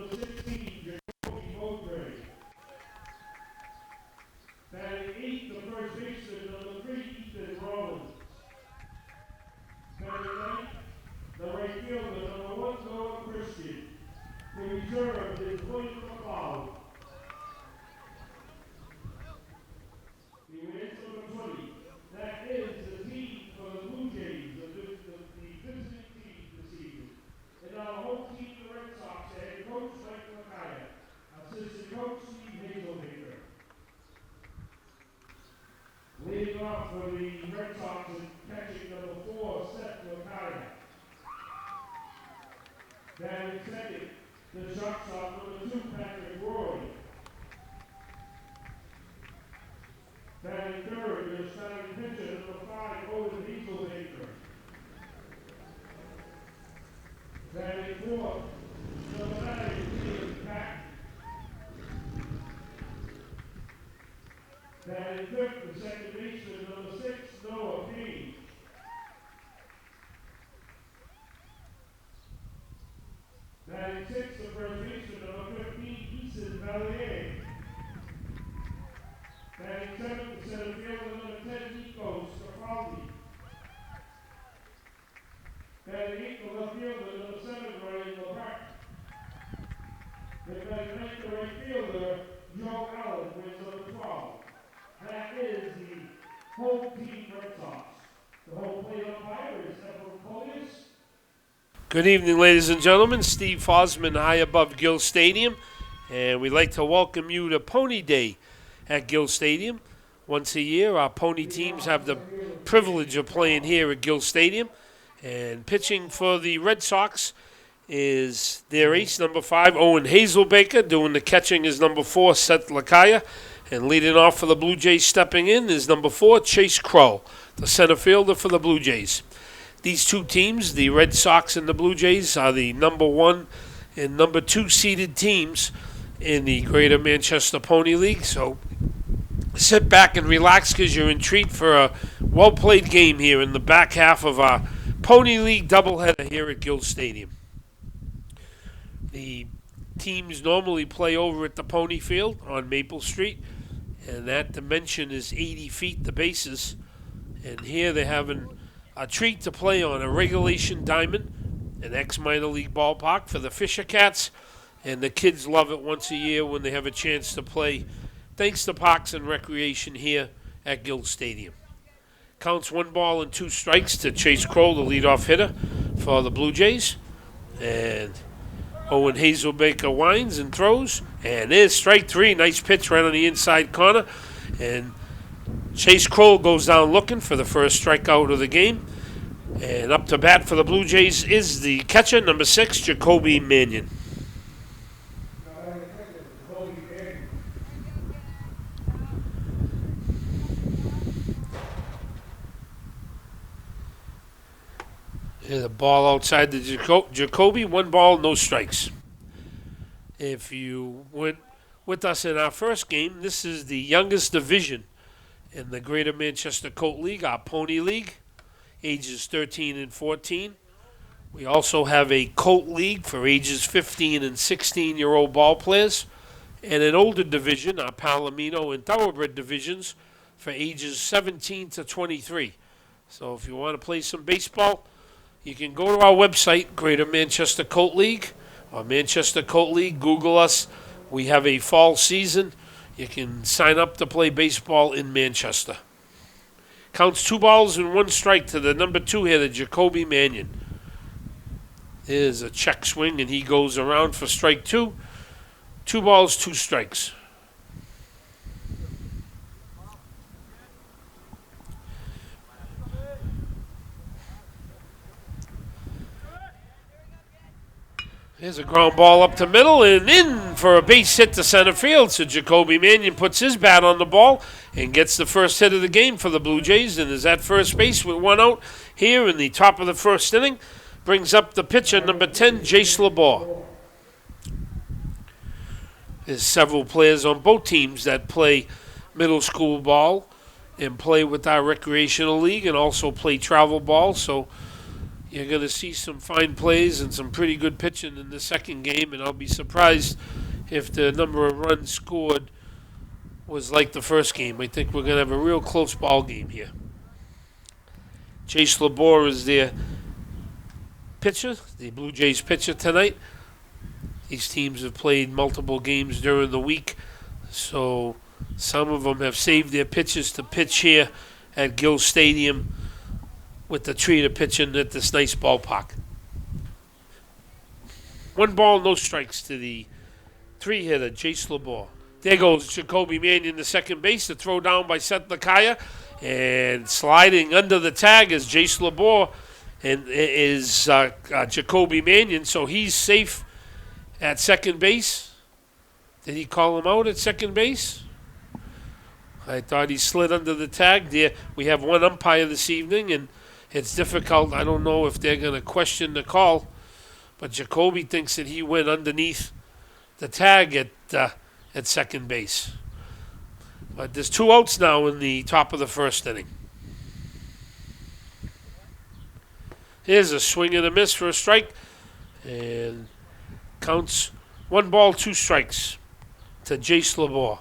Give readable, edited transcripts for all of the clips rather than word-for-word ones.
16, batting 8, the first baseman, number 3, Ethan Rollins. Batting 9, the right fielder, number 1, Noah Christian. The reserve is William McLeod. The wins number 20. That is the team for the Blue Jays, the visiting team this evening. And now the home team, the Red Sox, head coach Mike Lakaya, assistant coach Steve Hazelmaker. Leading off for the Red Sox is catching number 4, Seth Lakaya. Batting second, the shortstop number 2, Patrick Roy. Batting third, the starting pitcher number 5, Owen Hazelmaker. Batting fourth, number 9, Peter Pack. Batting fifth, the second baseman number 6, Noah Payne. Batting sixth, the first baseman number 15, Easton Valier. Batting seventh, the center fielder number 10, Nico Scafaldi. Batting eighth, the left fielder number 7, Ryan Lopart. Then batting ninth, the right fielder, Joe Allen, wins number 12. That is the home team Red Sox. The home plate umpire is Ephraim Colius. Good evening, ladies and gentlemen. Steve Fosman, high above Gill Stadium, and we'd like to welcome you to Pony Day at Gill Stadium. Once a year, our pony teams have the privilege of playing here at Gill Stadium, and pitching for the Red Sox is their ace, number 5, Owen Hazelbaker. Doing the catching is number 4, Seth Lakaya, and leading off for the Blue Jays, stepping in, is number 4, Chase Crow, the center fielder for the Blue Jays. These two teams, the Red Sox and the Blue Jays, are the number 1 and number 2 seeded teams in the Greater Manchester Pony League. So sit back and relax because you're in treat for a well-played game here in the back half of our Pony League doubleheader here at Gill Stadium. The teams normally play over at the Pony Field on Maple Street, and that dimension is 80 feet, the bases. And here they're having a treat to play on a regulation diamond, an ex-minor league ballpark for the Fisher Cats, and the kids love it once a year when they have a chance to play, thanks to Parks and Recreation here at Gill Stadium. Counts 1 ball and 2 strikes to Chase Crow, the leadoff hitter for the Blue Jays. And Owen Hazelbaker winds and throws, and there's strike 3. Nice pitch right on the inside corner, and Chase Crow goes down looking for the first strikeout of the game. And up to bat for the Blue Jays is the catcher, number 6, Jacoby Mannion. Here's a ball outside the Jacoby, 1 ball, no strikes. If you went with us in our first game, this is the youngest division in the Greater Manchester Colt League, our Pony League, ages 13 and 14. We also have a Colt League for ages 15 and 16-year-old ball players, and an older division, our Palomino and Thoroughbred divisions, for ages 17 to 23. So if you want to play some baseball, you can go to our website, Greater Manchester Colt League, or Manchester Colt League. Google us. We have a fall season. You can sign up to play baseball in Manchester. Counts 2 balls and 1 strike to the number 2 hitter, Jacoby Mannion. There's a check swing, and he goes around for strike 2. 2 balls, 2 strikes. Here's a ground ball up to middle and in for a base hit to center field. So Jacoby Mannion puts his bat on the ball and gets the first hit of the game for the Blue Jays, and is at first base with 1 out here in the top of the first inning. Brings up the pitcher, number 10, Jace LeBour. There's several players on both teams that play middle school ball and play with our recreational league and also play travel ball. So You're going to see some fine plays and some pretty good pitching in the second game, and I'll be surprised if the number of runs scored was like the first game. I think we're going to have a real close ball game here. Chase Labor is their pitcher, the Blue Jays pitcher tonight. These teams have played multiple games during the week, so some of them have saved their pitchers to pitch here at Gill Stadium with the treat of pitching at this nice ballpark. 1 ball, no strikes to the 3-hitter, Jace Labor. There goes Jacoby Mannion to second base. The throw down by Seth Lakaya. And sliding under the tag is Jace Labor and is Jacoby Mannion. So he's safe at second base. Did he call him out at second base? I thought he slid under the tag there. We have one umpire this evening, and it's difficult. I don't know if they're going to question the call, but Jacoby thinks that he went underneath the tag at second base. But there's 2 outs now in the top of the first inning. Here's a swing and a miss for a strike, and counts 1 ball, 2 strikes to Jace Labor.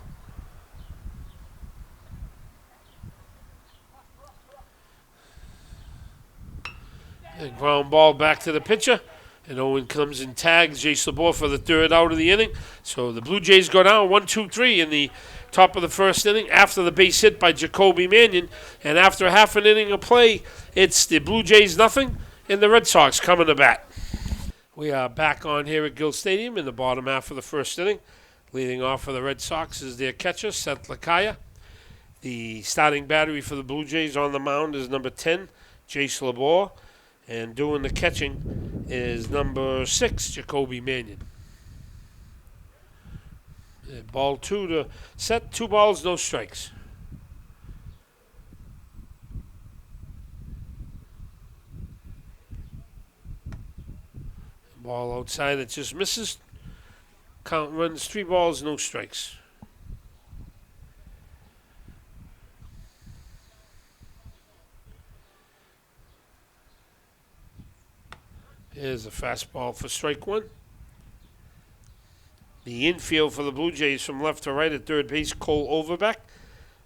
And ground ball back to the pitcher. And Owen comes and tags Jace Labor for the 3rd out of the inning. So the Blue Jays go down 1-2-3 in the top of the first inning after the base hit by Jacoby Mannion. And after half an inning of play, it's the Blue Jays nothing and the Red Sox coming to bat. We are back on here at Gill Stadium in the bottom half of the first inning. Leading off for the Red Sox is their catcher, Seth Lakaya. The starting battery for the Blue Jays on the mound is number 10, Jace Labor. And doing the catching is number 6, Jacoby Mannion. And ball 2 to Seth. 2 balls, no strikes. Ball outside, it just misses. Count runs 3 balls, no strikes. Here's a fastball for strike 1. The infield for the Blue Jays from left to right at third base, Cole Overbeck.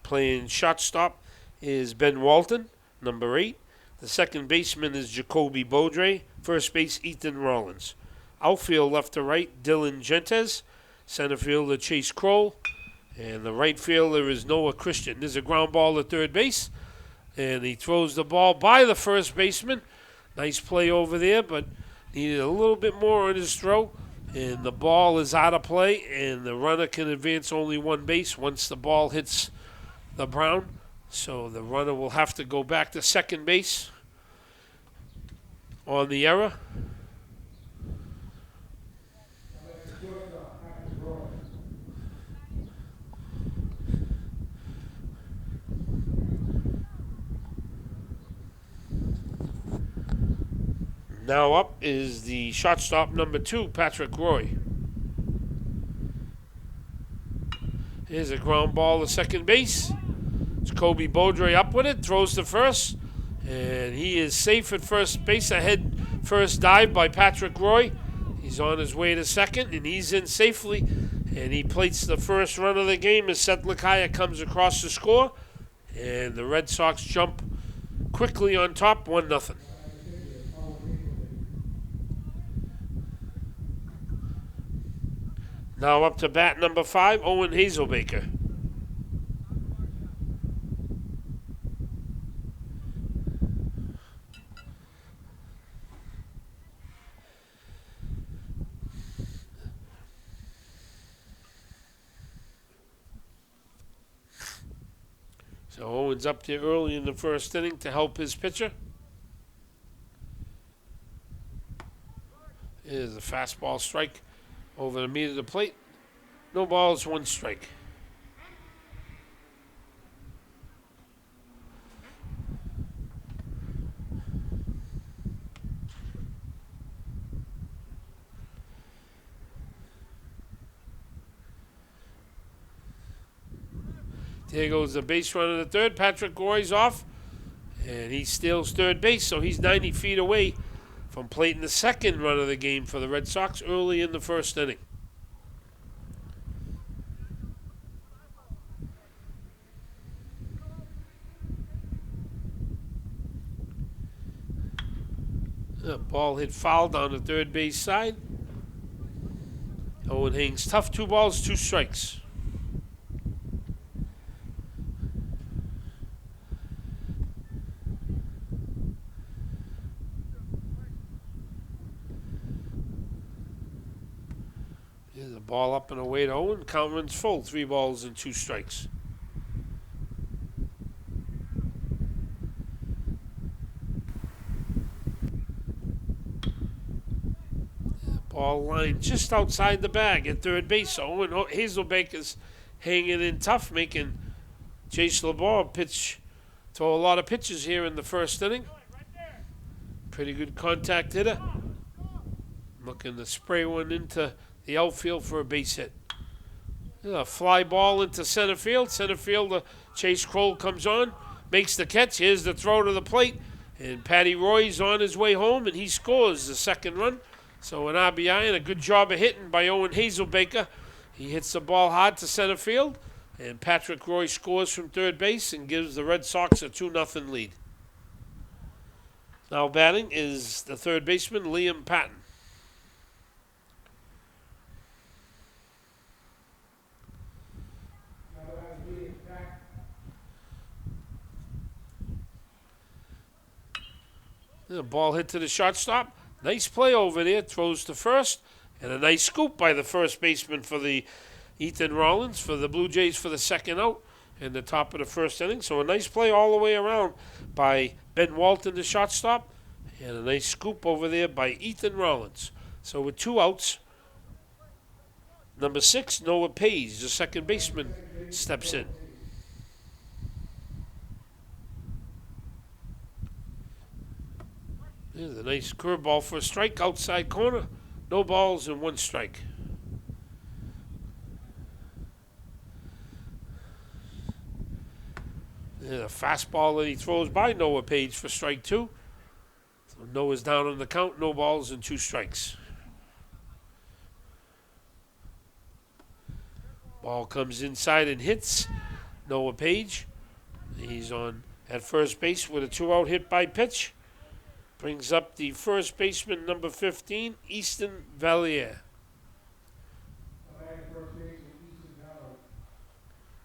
Playing shortstop is Ben Walton, number 8. The second baseman is Jacoby Beaudre. First base, Ethan Rollins. Outfield left to right, Dylan Gentes. Center fielder, Chase Kroll. And the right fielder is Noah Christian. There's a ground ball at third base. And he throws the ball by the first baseman. Nice play over there, but needed a little bit more on his throw. And the ball is out of play, and the runner can advance only 1 base once the ball hits the brown. So the runner will have to go back to second base on the error. Now up is the shortstop number 2, Patrick Roy. Here's a ground ball to second base. Jacoby Beaudre up with it, throws to first, and he is safe at first base. A head first dive by Patrick Roy. He's on his way to second, and he's in safely, and he plates the first run of the game as Seth Lakaya comes across to score, and the Red Sox jump quickly on top, 1-0. Now up to bat number 5, Owen Hazelbaker. So Owen's up there early in the first inning to help his pitcher. Here's a fastball strike over the meat of the plate. No balls, 1 strike. There goes the base runner to third. Patrick Roy's off, and he steals third base, so he's 90 feet away from plate in the second run of the game for the Red Sox early in the first inning. The ball hit foul down the third base side. Owen hangs tough. 2 balls, 2 strikes. Here's a ball up and away to Owen. Count runs full. 3 balls and 2 strikes. Ball line just outside the bag at third base. Owen Hazelbaker's hanging in tough, making Chase LeBar throw a lot of pitches here in the first inning. Pretty good contact hitter. Looking to spray one into the outfield for a base hit. A fly ball into center field. Center fielder Chase Kroll comes on, makes the catch. Here's the throw to the plate. And Patty Roy's on his way home, and he scores the second run. So an RBI and a good job of hitting by Owen Hazelbaker. He hits the ball hard to center field, and Patrick Roy scores from third base and gives the Red Sox a 2-0 lead. Now batting is the third baseman, Liam Patton. The ball hit to the shortstop. Nice play over there. Throws to first. And a nice scoop by the first baseman for the Ethan Rollins for the Blue Jays for the second out in the top of the first inning. So a nice play all the way around by Ben Walton, the shortstop. And a nice scoop over there by Ethan Rollins. So with 2 outs, number 6, Noah Page, the second baseman, steps in. There's a nice curveball for a strike outside corner. No balls and 1 strike. There's a fastball that he throws by Noah Page for strike 2. So Noah's down on the count. No balls and 2 strikes. Ball comes inside and hits Noah Page. He's on at first base with a 2-out hit by pitch. Brings up the first baseman, number 15, Easton Valier.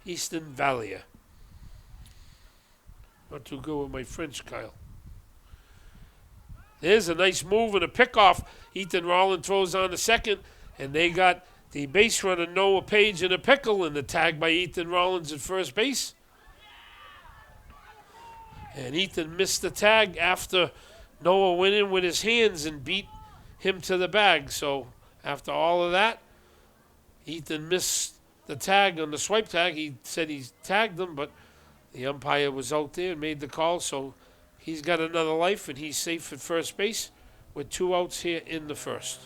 Easton Valier. Not too good with my French, Kyle. There's a nice move and a pickoff. Ethan Rollins throws on the second, and they got the base runner Noah Page in a pickle, and the tag by Ethan Rollins at first base. And Ethan missed the tag after Noah went in with his hands and beat him to the bag. So after all of that, Ethan missed the tag on the swipe tag. He said he tagged him, but the umpire was out there and made the call. So he's got another life, and he's safe at first base with 2 outs here in the first.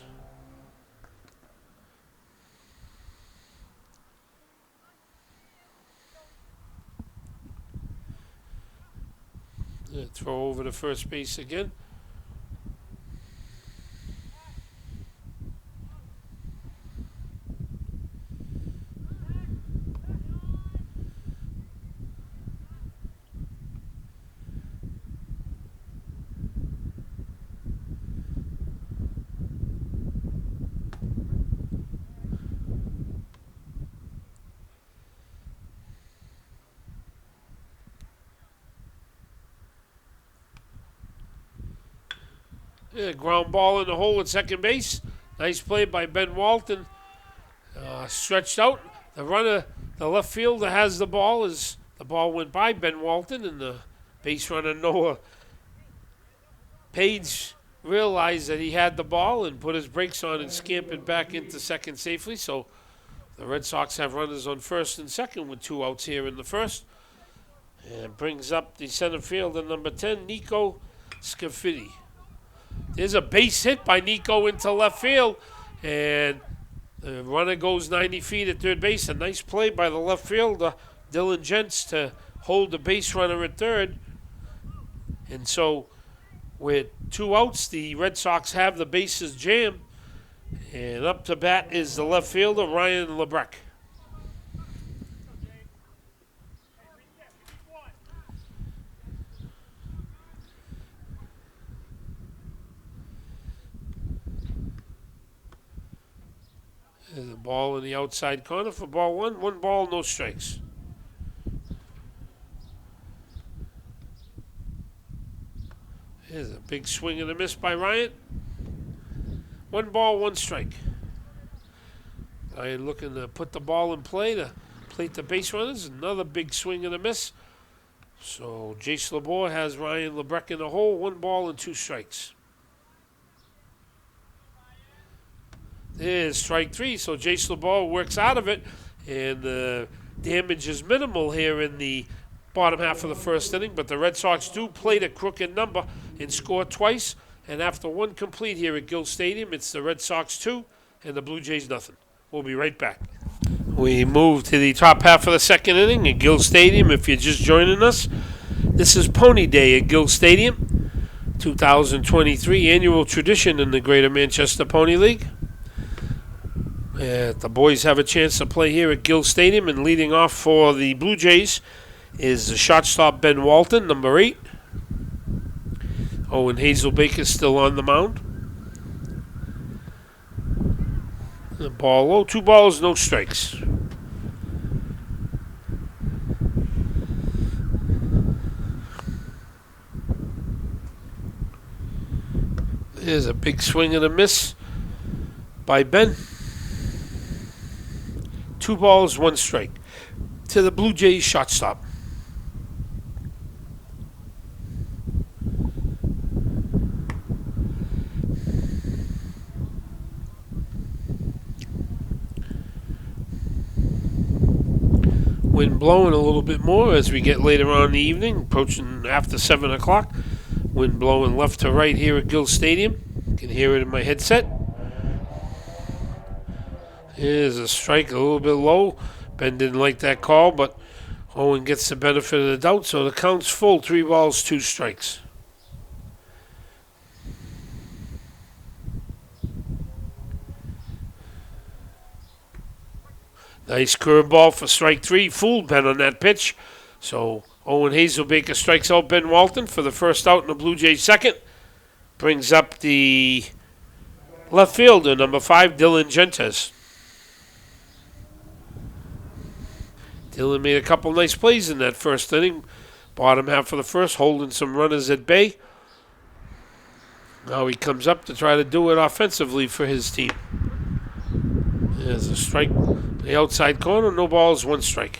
Throw over to first base again. Yeah, ground ball in the hole at second base. Nice play by Ben Walton. Stretched out. The runner, the left fielder has the ball as the ball went by Ben Walton, and the base runner Noah Page realized that he had the ball and put his brakes on and scampered back into second safely. So the Red Sox have runners on first and second with 2 outs here in the first. And brings up the center fielder, number 10, Nico Scafidi. There's a base hit by Nico into left field, and the runner goes 90 feet at third base. A nice play by the left fielder, Dylan Gents, to hold the base runner at third. And so With 2 outs, the Red Sox have the bases jammed. And up to bat is the left fielder, Ryan LeBrecq. There's a ball in the outside corner for ball 1. 1 ball, no strikes. There's a big swing and a miss by Ryan. 1 ball, 1 strike. Ryan looking to put the ball in play to plate the base runners. Another big swing and a miss. So Jace LeBoer has Ryan LeBrecq in the hole. 1 ball and 2 strikes. There's strike 3. So Jace LeBoer works out of it. And the damage is minimal here in the bottom half of the first inning. But the Red Sox do play a crooked number and score twice. And after 1 complete here at Gill Stadium, it's the Red Sox 2 and the Blue Jays nothing. We'll be right back. We move to the top half of the second inning at Gill Stadium. If you're just joining us, this is Pony Day at Gill Stadium, 2023 annual tradition in the Greater Manchester Pony League. The boys have a chance to play here at Gill Stadium, and leading off for the Blue Jays is the shortstop Ben Walton, number 8. Owen Hazelbaker still on the mound. The ball low, 2 balls, no strikes. There's a big swing and a miss by Ben. 2 balls, 1 strike to the Blue Jays shortstop. Wind blowing a little bit more as we get later on in the evening, approaching after 7 o'clock. Wind blowing left to right here at Gill Stadium. You can hear it in my headset. Here's a strike, a little bit low. Ben didn't like that call, but Owen gets the benefit of the doubt, so the count's full, 3 balls, 2 strikes. Nice curveball for strike 3. Fooled Ben on that pitch. So Owen Hazelbaker strikes out Ben Walton for the first out in the Blue Jays second. Brings up the left fielder, number 5, Dylan Gentes. Dylan made a couple nice plays in that first inning. Bottom half of the first, holding some runners at bay. Now he comes up to try to do it offensively for his team. There's a strike. The outside corner, no balls, 1 strike.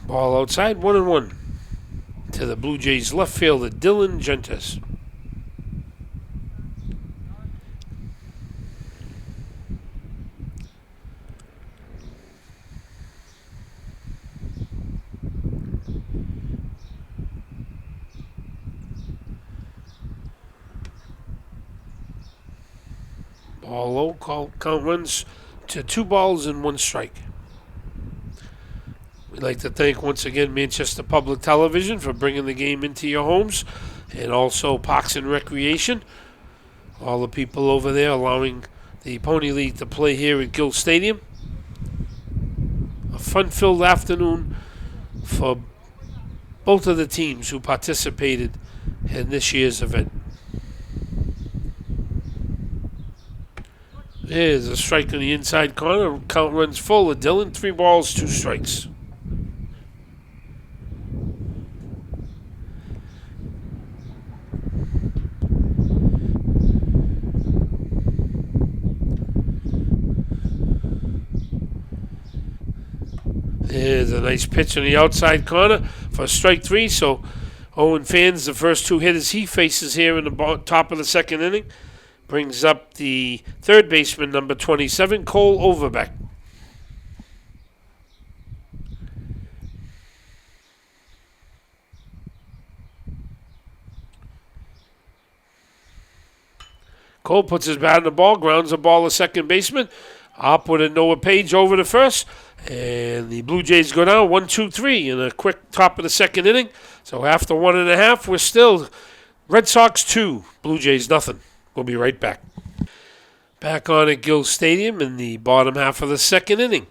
Ball outside, 1-1 to the Blue Jays left fielder, Dylan Gentes. Ball low, count runs to 2 balls and 1 strike. We'd like to thank once again Manchester Public Television for bringing the game into your homes, and also Parks and Recreation, all the people over there allowing the Pony League to play here at Gill Stadium. A fun-filled afternoon for both of the teams who participated in this year's event. There's a strike on the inside corner. Count runs full of Dylan. 3 balls, 2 strikes. There's a nice pitch on the outside corner for strike 3. So Owen fans, the first 2 hitters he faces here in the top of the second inning, brings up the third baseman, number 27, Cole Overbeck. Cole puts his bat in the ball, grounds the ball to second baseman. Up with a Noah Page over to first. And the Blue Jays go down 1-2-3 in a quick top of the second inning. So after 1.5, we're still Red Sox 2, Blue Jays nothing. We'll be right back. Back on at Gill Stadium in the bottom half of the second inning,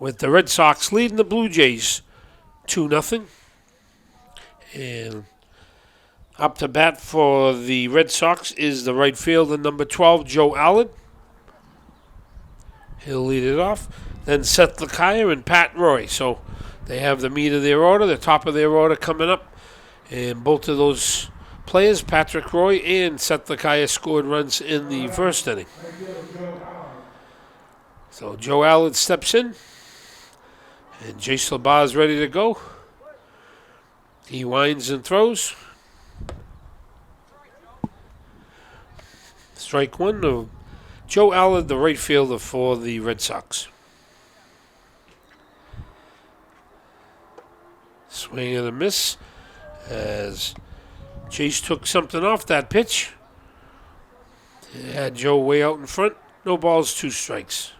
with the Red Sox leading the Blue Jays 2-0. And up to bat for the Red Sox is the right fielder, number 12, Joe Allen. He'll lead it off. Then Seth Lakaya and Pat Roy. So they have the meat of their order, the top of their order coming up. And both of those players, Patrick Roy and Seth Lakaya, scored runs in the first inning. So Joe Allen steps in. And Jace LeBar is ready to go. He winds and throws. Strike one of Joe Allen, the right fielder for the Red Sox. Swing and a miss as Chase took something off that pitch. It had Joe way out in front. No balls, 2 strikes.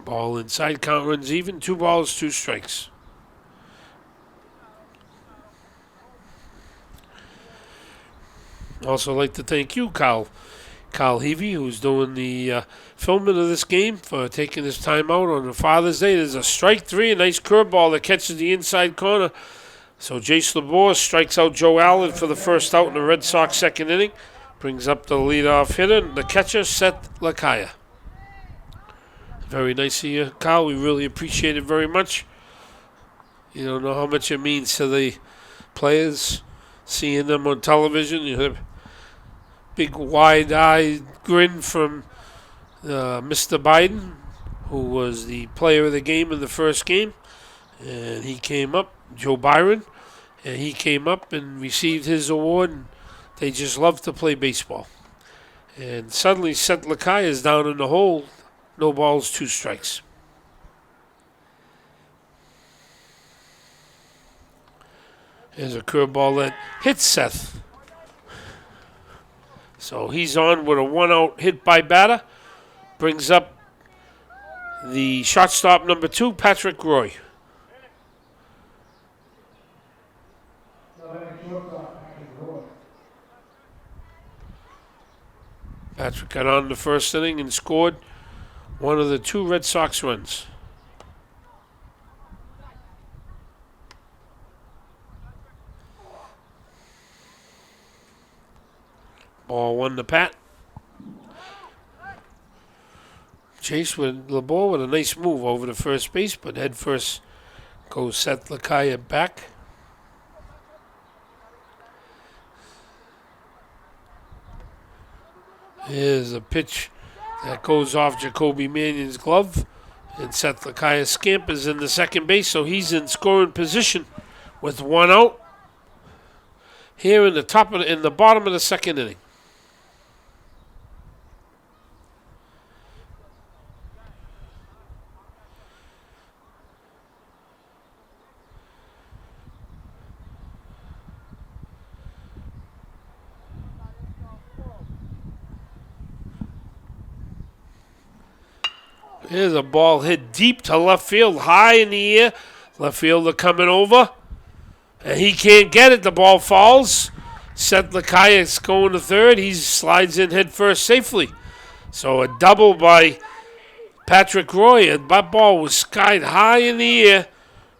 Ball inside, count runs even, 2 balls, 2 strikes. Also like to thank you, Kyle Heavey, who's doing the filming of this game, for taking his time out on the Father's Day. There's a strike 3, a nice curveball that catches the inside corner. So Jace LeBar strikes out Joe Allen for the first out in the Red Sox second inning. Brings up the leadoff hitter, the catcher, Seth Lakaya. Very nice of you, Kyle. We really appreciate it very much. You don't know how much it means to the players, seeing them on television. You have a big wide-eyed grin from Mr. Biden, who was the player of the game in the first game. And he came up, Joe Byron, and he came up and received his award. And they just love to play baseball. And suddenly Seth Lakaya is down in the hole. No balls, 2 strikes. There's a curveball that hits Seth. So he's on with a 1-out hit by batter. Brings up the shortstop number 2, Patrick Roy. Patrick got on the first inning and scored one of the 2 Red Sox runs. Ball 1 to Pat. Chase with LeBar with a nice move over to first base, but head first goes Seth Lakaya back. Here's a pitch that goes off Jacoby Mannion's glove, and Seth Lakaya scampers in the second base, so he's in scoring position with 1 out here in the bottom of the second inning. Here's a ball hit deep to left field, high in the air. Left fielder coming over. And he can't get it. The ball falls. Seth Lakaya going to third. He slides in head first safely. So a double by Patrick Roy. That ball was skied high in the air.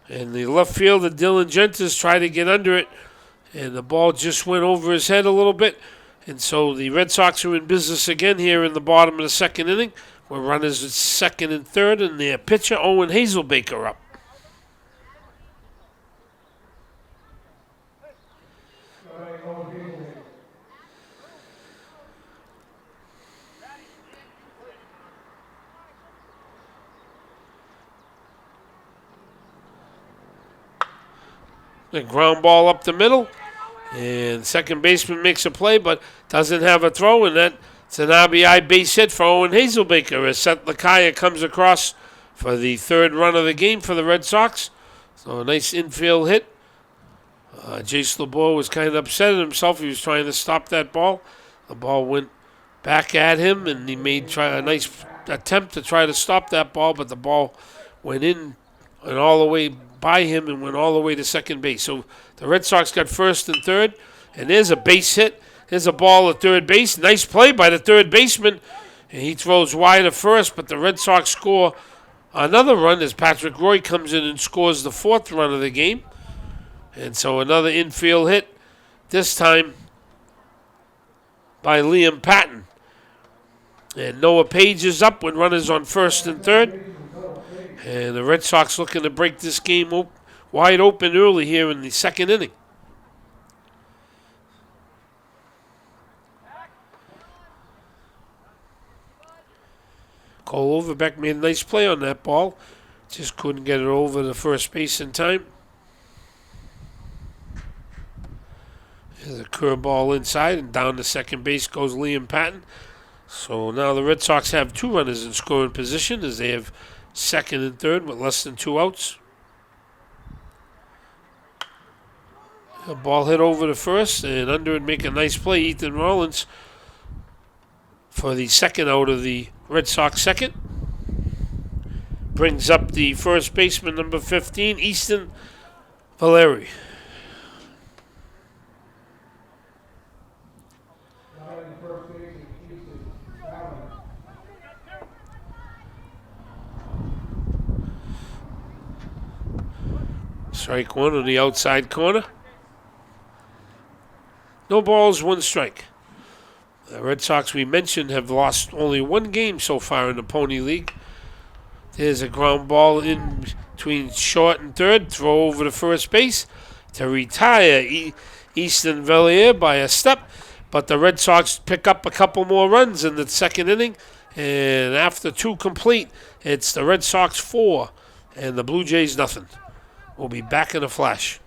And the left fielder, Dylan Gentes, tried to get under it. And the ball just went over his head a little bit. And so the Red Sox are in business again here in the bottom of the second inning. Where runners at second and third, and their pitcher, Owen Hazelbaker, up. The ground ball up the middle, And second baseman makes a play, but doesn't have a throw, and that's an RBI base hit for Owen Hazelbaker as Seth Lakaya comes across for the third run of the game for the Red Sox. So a nice infield hit. Jace LeBeau was kind of upset at himself. He was trying to stop that ball. The ball went back at him, and he made a nice attempt to try to stop that ball, but the ball went in and all the way by him and went all the way to second base. So the Red Sox got first and third, and there's a base hit. There's a ball at third base. Nice play by the third baseman, and he throws wide at first, but the Red Sox score another run as Patrick Roy comes in and scores the fourth run of the game. And so another infield hit, this time by Liam Patton. And Noah Page is up with runners on first and third. And the Red Sox looking to break this game wide open early here in the second inning. Cole Overbeck made a nice play on that ball. Just couldn't get it over the first base in time. There's a curveball inside, and down to second base goes Liam Patton. So now the Red Sox have two runners in scoring position as they have second and third with less than 2 outs. A ball hit over to first, and under it make a nice play. Ethan Rollins for the second out of the Red Sox second. Brings up the first baseman, number 15, Easton Valeri. Strike one on the outside corner. No balls, 1 strike. The Red Sox, we mentioned, have lost only 1 game so far in the Pony League. There's a ground ball in between short and third. Throw over to first base to retire Easton Valliere by a step. But the Red Sox pick up a couple more runs in the second inning. And after 2 complete, it's the Red Sox 4 and the Blue Jays nothing. We'll be back in a flash.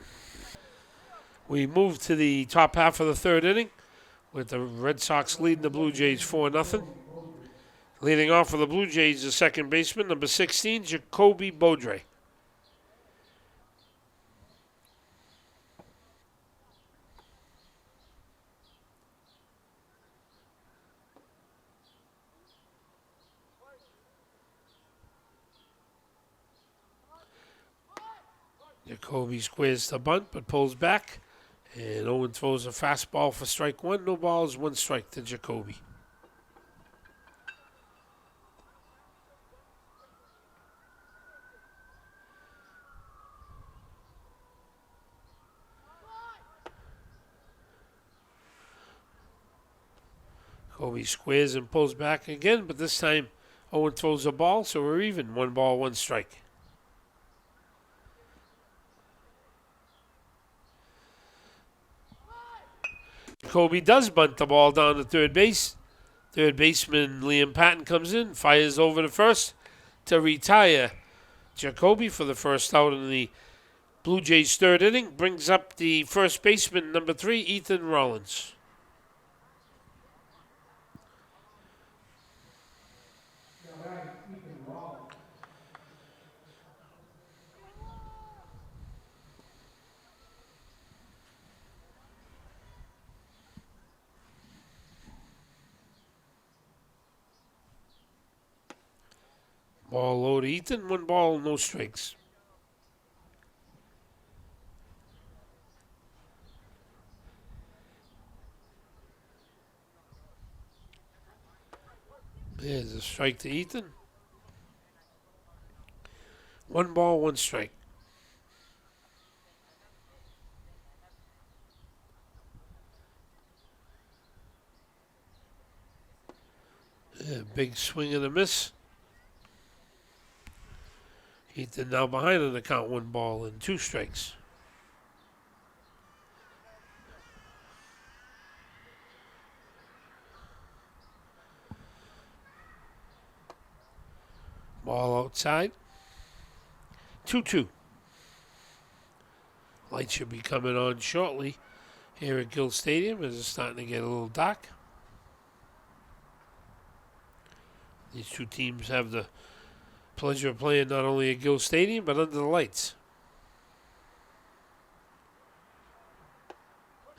We move to the top half of the third inning with the Red Sox leading the Blue Jays 4-0. Leading off for the Blue Jays, the second baseman, number 16, Jacoby Beaudry. Jacoby squares the bunt but pulls back. And Owen throws a fastball for strike 1. No balls, 1 strike to Jacoby. Jacoby squares and pulls back again, but this time Owen throws a ball, so we're even. 1 ball, 1 strike. Jacoby does bunt the ball down to third base. Third baseman Liam Patton comes in, fires over to first to retire Jacoby for the first out in the Blue Jays third inning. Brings up the first baseman, number 3, Ethan Rollins. Ball low to Ethan, 1 ball, no strikes. There's a strike to Ethan. 1 ball, 1 strike. Yeah, big swing and a miss. Ethan now behind on the count, 1 ball and 2 strikes. Ball outside. 2-2. Light should be coming on shortly here at Gill Stadium as it's starting to get a little dark. These two teams have the pleasure of playing not only at Gill Stadium but under the lights.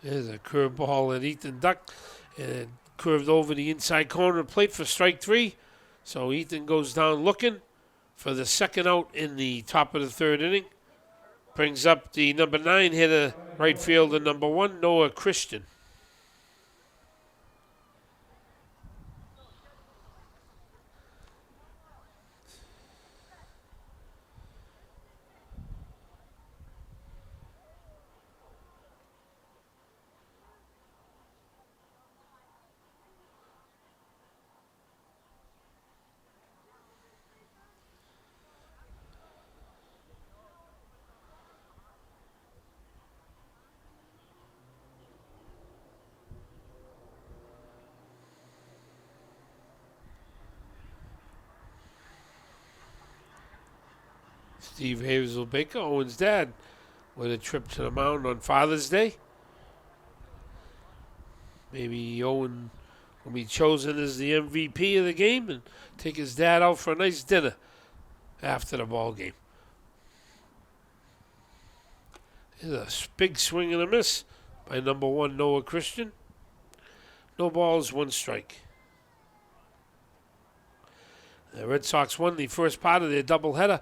There's a curveball at Ethan Duck, and it curved over the inside corner of the plate for strike 3. So Ethan goes down looking for the second out in the top of the third inning. Brings up the number 9 hitter, right fielder number 1, Noah Christian. Steve Hazel Baker, Owen's dad, with a trip to the mound on Father's Day. Maybe Owen will be chosen as the MVP of the game and take his dad out for a nice dinner after the ball game. There's a big swing and a miss by number 1, Noah Christian. No balls, 1 strike. The Red Sox won the first part of their doubleheader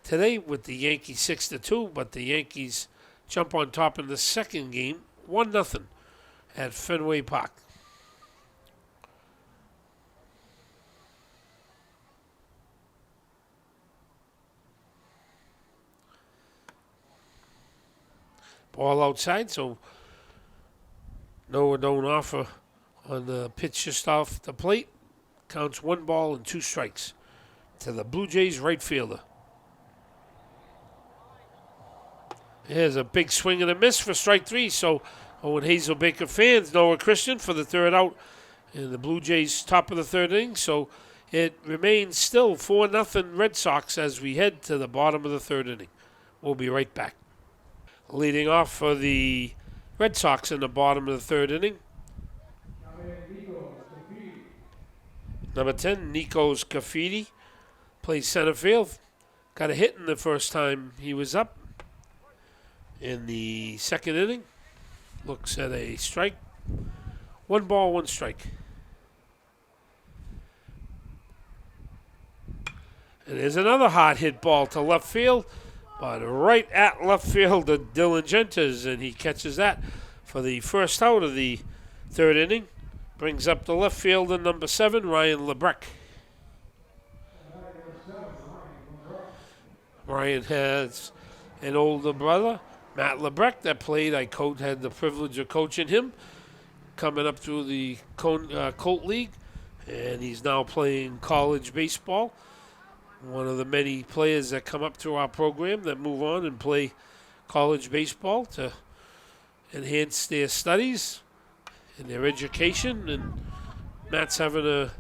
today with the Yankees 6-2, but the Yankees jump on top in the second game, 1-0 at Fenway Park. Ball outside, so Noah don't offer on the pitch just off the plate. Counts 1 ball and 2 strikes to the Blue Jays right fielder. Here's a big swing and a miss for strike 3, so Owen Hazelbaker fans Noah Christian for the third out in the Blue Jays top of the third inning. So it remains still 4-0 Red Sox as we head to the bottom of the third inning. We'll be right back. Leading off for the Red Sox in the bottom of the third inning, number 10, Nikos Cafidi, plays center field. Got a hit in the first time he was up. In the second inning, looks at a strike. 1 ball, 1 strike. And there's another hard hit ball to left field, but right at left field to Dylan Gentes, and he catches that for the first out of the third inning. Brings up the left fielder, number 7, Ryan Lebrecht. Ryan has an older brother, Matt Lebrecht, that played. I had the privilege of coaching him coming up through the Colt League, and he's now playing college baseball. One of the many players that come up through our program that move on and play college baseball to enhance their studies and their education. And Matt's having a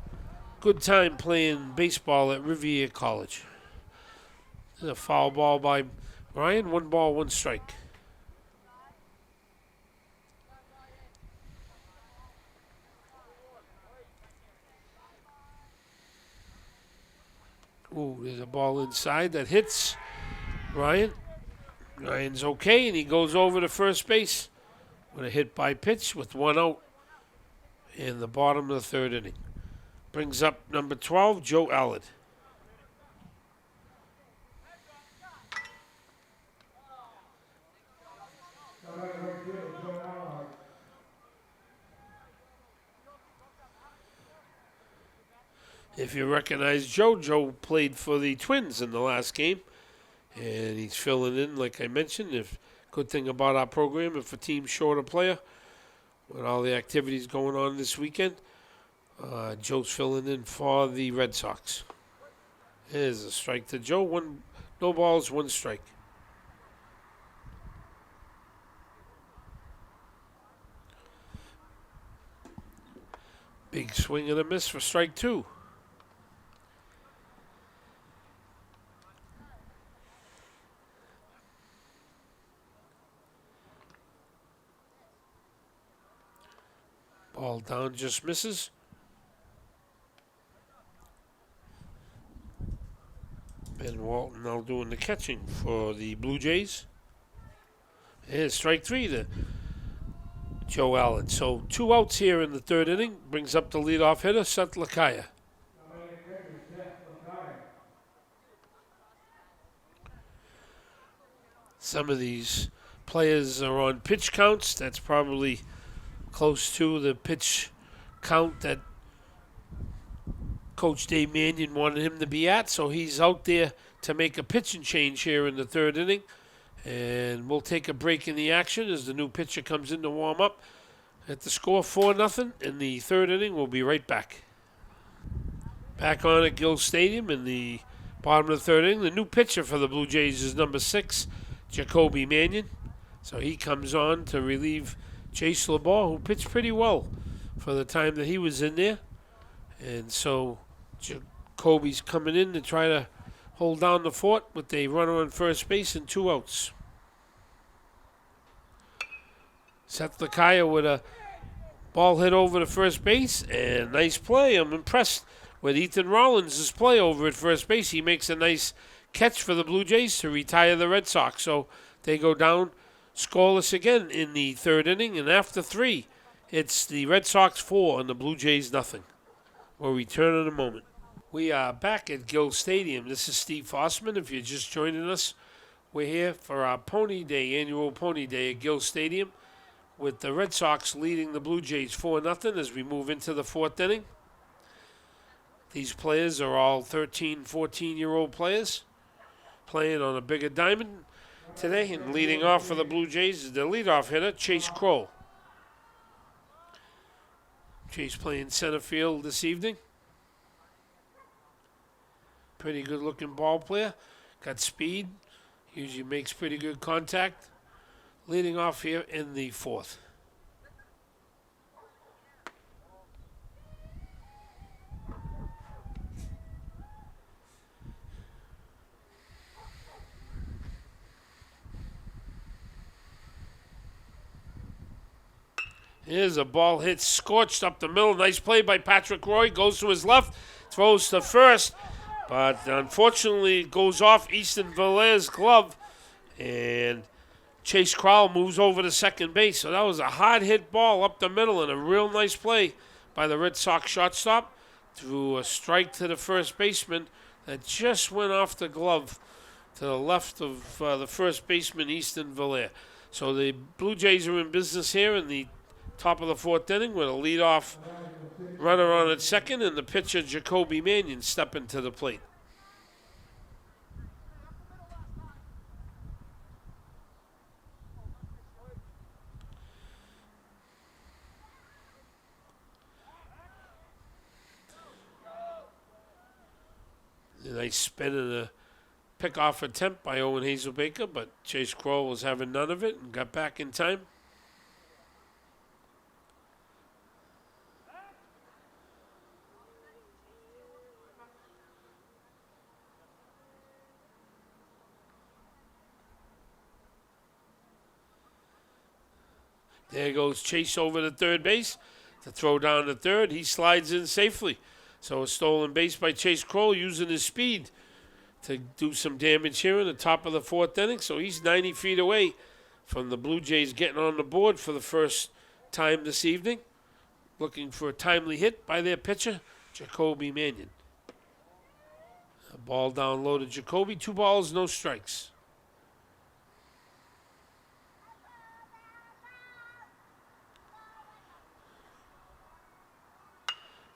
good time playing baseball at Rivier College. There's a foul ball by Ryan. 1 ball, 1 strike. Ooh, there's a ball inside that hits Ryan. Ryan's okay, and he goes over to first base with a hit by pitch with 1 out in the bottom of the third inning. Brings up number 12, Joe Allard. If you recognize Joe, Joe played for the Twins in the last game, and he's filling in, like I mentioned. If good thing about our program, if a team's short a player, with all the activities going on this weekend, Joe's filling in for the Red Sox. There's a strike to Joe. 1, no balls, 1 strike. Big swing and a miss for strike 2. Ball down, just misses. Ben Walton now doing the catching for the Blue Jays. And strike three to Joe Allen. So 2 outs here in the third inning. Brings up the leadoff hitter, Seth Lakaya. Some of these players are on pitch counts. That's probably close to the pitch count that Coach Dave Mannion wanted him to be at. So he's out there to make a pitching change here in the third inning. And we'll take a break in the action as the new pitcher comes in to warm up. At the score 4-0 in the third inning. We'll be right back. Back on at Gill Stadium in the bottom of the third inning. The new pitcher for the Blue Jays is number 6, Jacoby Mannion. So he comes on to relieve Chase LeBar, who pitched pretty well for the time that he was in there. And so Jacoby's coming in to try to hold down the fort with a runner on first base and 2 outs. Seth Lakaya with a ball hit over to first base, and nice play. I'm impressed with Ethan Rollins' play over at first base. He makes a nice catch for the Blue Jays to retire the Red Sox. So they go down scoreless again in the third inning, and after 3, it's the Red Sox 4 and the Blue Jays nothing. We'll return in a moment. We are back at Gill Stadium. This is Steve Fossman. If you're just joining us, we're here for our Pony Day, annual Pony Day at Gill Stadium, with the Red Sox leading the Blue Jays 4-0 as we move into the fourth inning. These players are all 13, 14-year-old players playing on a bigger diamond today, and leading off for the Blue Jays is the leadoff hitter, Chase Kroll. Chase playing center field this evening. Pretty good-looking ball player. Got speed. Usually makes pretty good contact. Leading off here in the fourth. Here's a ball hit scorched up the middle. Nice play by Patrick Roy. Goes to his left. Throws to first. But unfortunately it goes off Easton Valaire's glove. And Chase Kroll moves over to second base. So that was a hard hit ball up the middle and a real nice play by the Red Sox shortstop. Threw a strike to the first baseman that just went off the glove to the left of the first baseman, Easton Valaire. So the Blue Jays are in business here in the top of the fourth inning with a leadoff runner on at second and the pitcher Jacoby Mannion stepping to the plate. A nice spin and a pick-off attempt by Owen Hazelbaker, but Chase Kroll was having none of it and got back in time. There goes Chase over to third base to throw down to third. He slides in safely. So a stolen base by Chase Kroll using his speed to do some damage here in the top of the fourth inning. So he's 90 feet away from the Blue Jays getting on the board for the first time this evening. Looking for a timely hit by their pitcher, Jacoby Mannion. A ball down low to Jacoby. 2 balls, no strikes.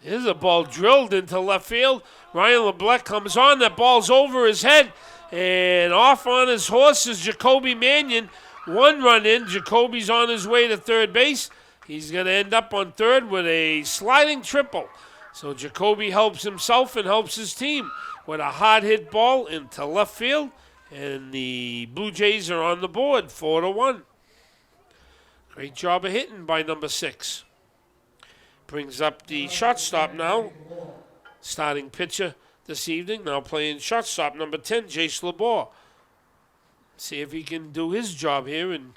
Here's a ball drilled into left field. Ryan LeBlanc comes on. That ball's over his head. And off on his horse is Jacoby Mannion. 1 run in. Jacoby's on his way to third base. He's going to end up on third with a sliding triple. So Jacoby helps himself and helps his team with a hard hit ball into left field. And the Blue Jays are on the board, 4-1. Great job of hitting by number 6. Brings up the shortstop now. Starting pitcher this evening. Now playing shortstop number 10, Jace LeBar. See if he can do his job here and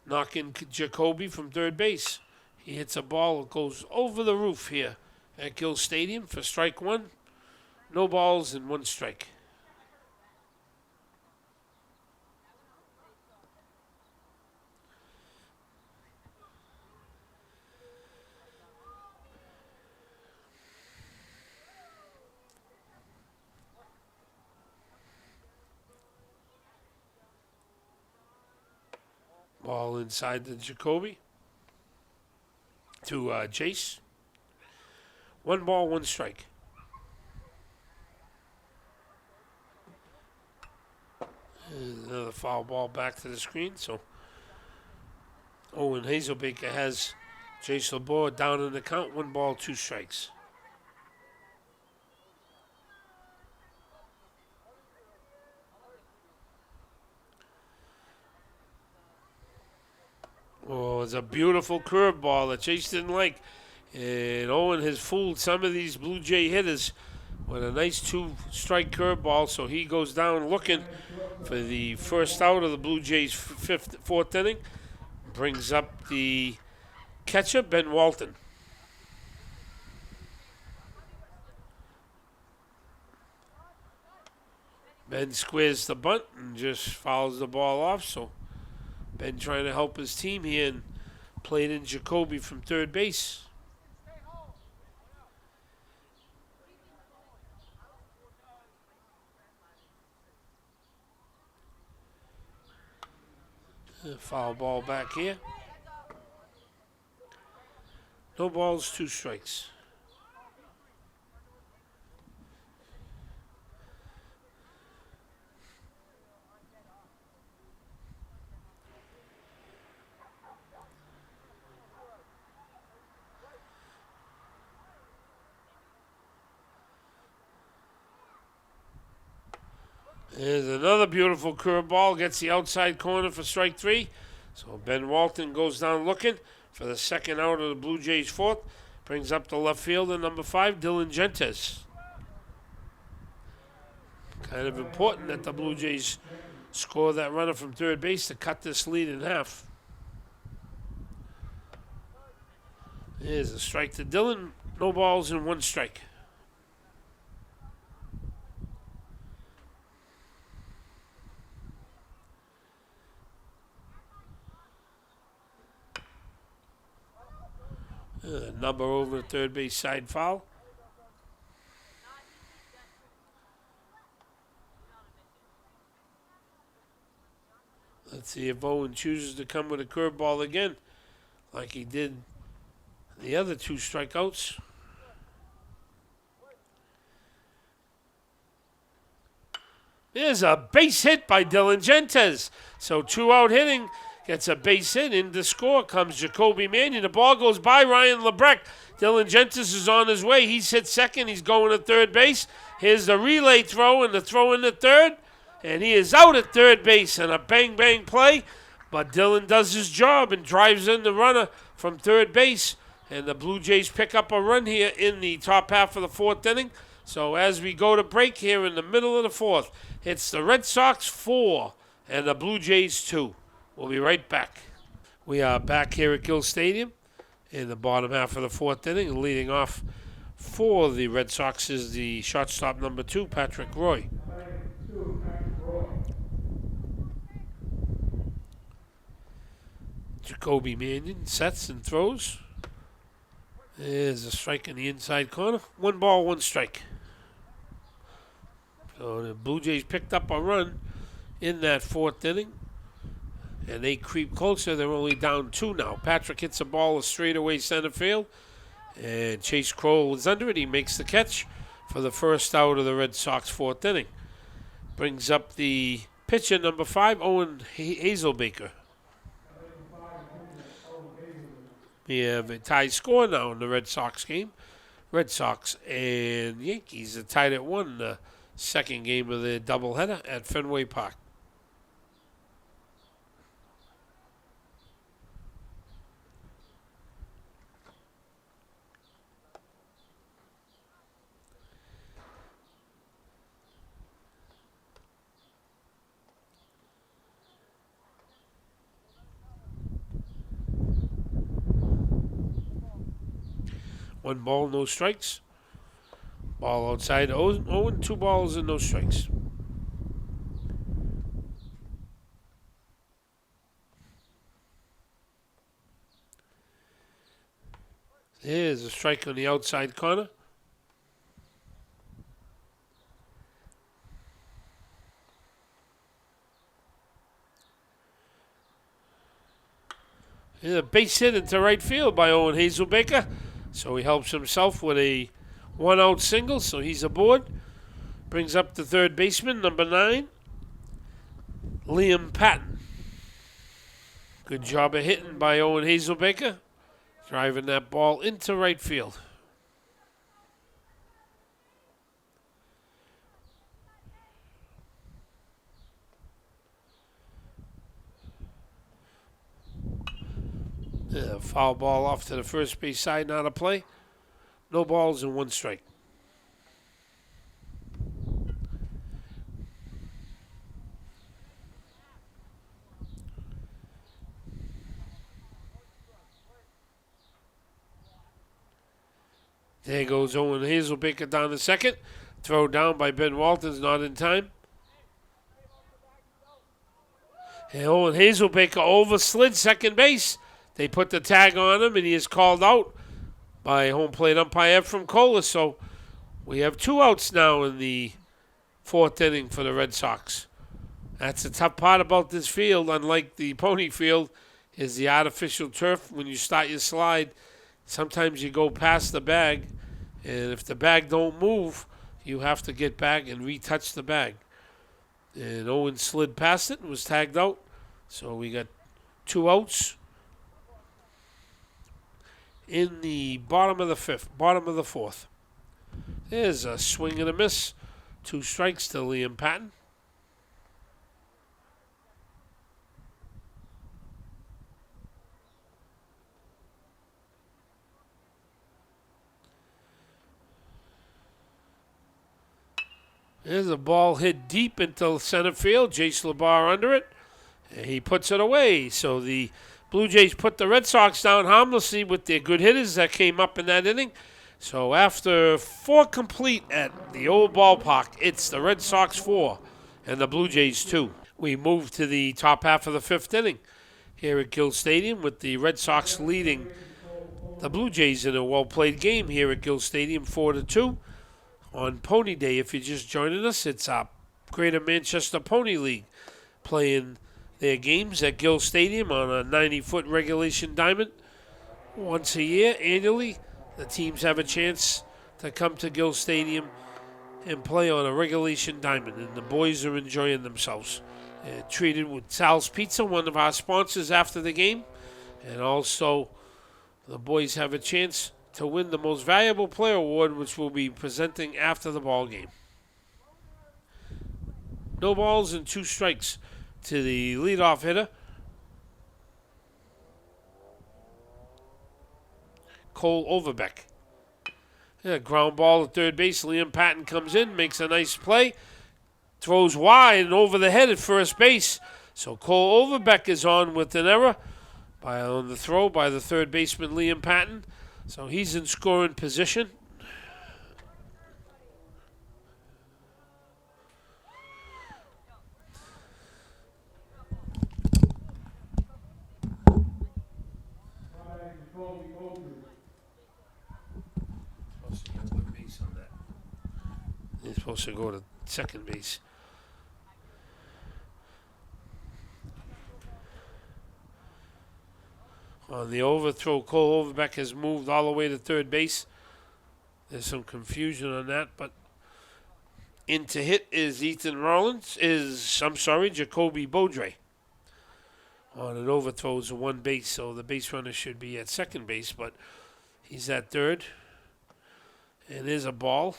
knock in Jacoby from third base. He hits a ball that goes over the roof here at Gill Stadium for strike one. No balls and one strike. Ball inside the Jacoby to Chase. One ball, one strike. Another foul ball back to the screen. So Owen Hazelbaker has Chase LeBoer down in the count. One ball, two strikes. Oh, it's a beautiful curveball that Chase didn't like. And Owen has fooled some of these Blue Jay hitters with a nice two-strike curveball. So he goes down looking for the first out of the Blue Jays' fourth inning. Brings up the catcher, Ben Walton. Ben squares the bunt and just fouls the ball off. So Ben trying to help his team here and played in Jacoby from third base. Foul ball back here. No balls, two strikes. There's another beautiful curveball. Gets the outside corner for strike three. So Ben Walton goes down looking for the second out of the Blue Jays' fourth. Brings up the left fielder, number 5, Dylan Gentes. Kind of important that the Blue Jays score that runner from third base to cut this lead in half. There's a strike to Dylan. No balls and one strike. Number over the third base side foul. Let's see if Owen chooses to come with a curveball again, like he did the other two strikeouts. There's a base hit by Dylan Gentes. So 2-out hitting. Gets a base hit. In to score comes Jacoby Mannion. The ball goes by Ryan Lebrecht. Dylan Gentes is on his way. He's hit second. He's going to third base. Here's the relay throw and the throw in the third. And he is out at third base and a bang-bang play. But Dylan does his job and drives in the runner from third base. And the Blue Jays pick up a run here in the top half of the fourth inning. So as we go to break here in the middle of the fourth, it's the Red Sox 4 and the Blue Jays 2. We'll be right back. We are back here at Gill Stadium in the bottom half of the fourth inning. Leading off for the Red Sox is the shortstop number 2, Patrick Roy. Jacoby Mannion sets and throws. There's a strike in the inside corner. One ball, one strike. So the Blue Jays picked up a run in that fourth inning. And they creep closer. They're only down 2 now. Patrick hits a ball a straightaway center field. And Chase Kroll is under it. He makes the catch for the first out of the Red Sox fourth inning. Brings up the pitcher, number 5, Owen Hazelbaker. We have a tie score now in the Red Sox game. Red Sox and Yankees are tied at 1, the second game of the doubleheader at Fenway Park. 1 ball, no strikes. Ball outside 0, 2 balls and no strikes. Here's a strike on the outside corner. Here's a base hit into right field by Owen Hazelbaker. So he helps himself with a 1-out single, so he's aboard. Brings up the third baseman, number 9, Liam Patton. Good job of hitting by Owen Hazelbaker, driving that ball into right field. Foul ball off to the first base side, not a play. No balls and 1 strike. There goes Owen Hazelbaker down to second. Throw down by Ben Walters, not in time. And Owen Hazelbaker overslid second base. They put the tag on him, and he is called out by home plate umpire from Cola. So we have 2 outs now in the 4th inning for the Red Sox. That's the tough part about this field, unlike the pony field, is the artificial turf. When you start your slide, sometimes you go past the bag, and if the bag don't move, you have to get back and retouch the bag. And Owen slid past it and was tagged out. So we got 2 outs in the bottom of the 4th. There's a swing and a miss. 2 strikes to Liam Patton. There's a ball hit deep into center field. Jace LeBar under it. And he puts it away. So the Blue Jays put the Red Sox down harmlessly with their good hitters that came up in that inning. So after 4 complete at the old ballpark, it's the Red Sox 4 and the Blue Jays 2. We move to the top half of the 5th inning here at Gill Stadium with the Red Sox leading the Blue Jays in a well-played game here at Gill Stadium 4-2. On Pony Day, if you're just joining us, it's Greater Manchester Pony League playing their games at Gill Stadium on a 90-foot regulation diamond. Once a year, annually, the teams have a chance to come to Gill Stadium and play on a regulation diamond, and the boys are enjoying themselves. Treated with Sal's Pizza, one of our sponsors, after the game, and also the boys have a chance to win the Most Valuable Player Award, which we'll be presenting after the ball game. No balls and 2 strikes to the leadoff hitter, Cole Overbeck. Yeah, ground ball at third base. Liam Patton comes in, makes a nice play, throws wide and over the head at first base. So Cole Overbeck is on with an error on the throw by the third baseman Liam Patton. So he's in scoring position. He's supposed to go to second base. On the overthrow, Cole Overbeck has moved all the way to third base. There's some confusion on that, but in to hit is Jacoby Beaudre. On an overthrow is a 1 base, so the base runner should be at second base, but he's at third. And there's a ball.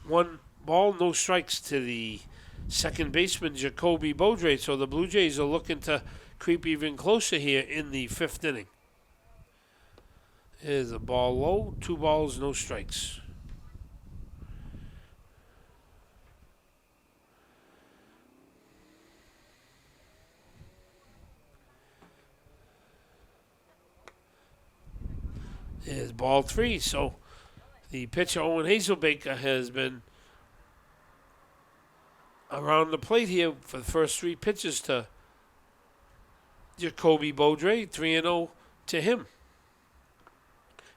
1 ball, no strikes to the second baseman, Jacoby Beaudre. So the Blue Jays are looking to creep even closer here in the 5th inning. Here's a ball low, 2 balls, no strikes. is ball three. So the pitcher, Owen Hazelbaker, has been around the plate here for the first three pitches to Jacoby Beaudre, 3-0 to him.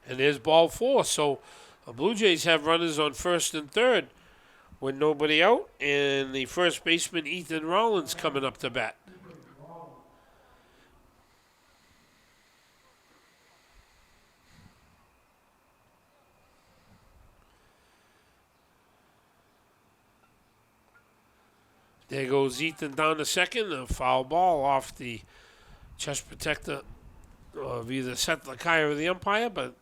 And there's ball four. So the Blue Jays have runners on first and third with nobody out, and the first baseman, Ethan Rollins, coming up to bat. There goes Ethan down to second. A foul ball off the chest protector of either Seth Lakai or the umpire, but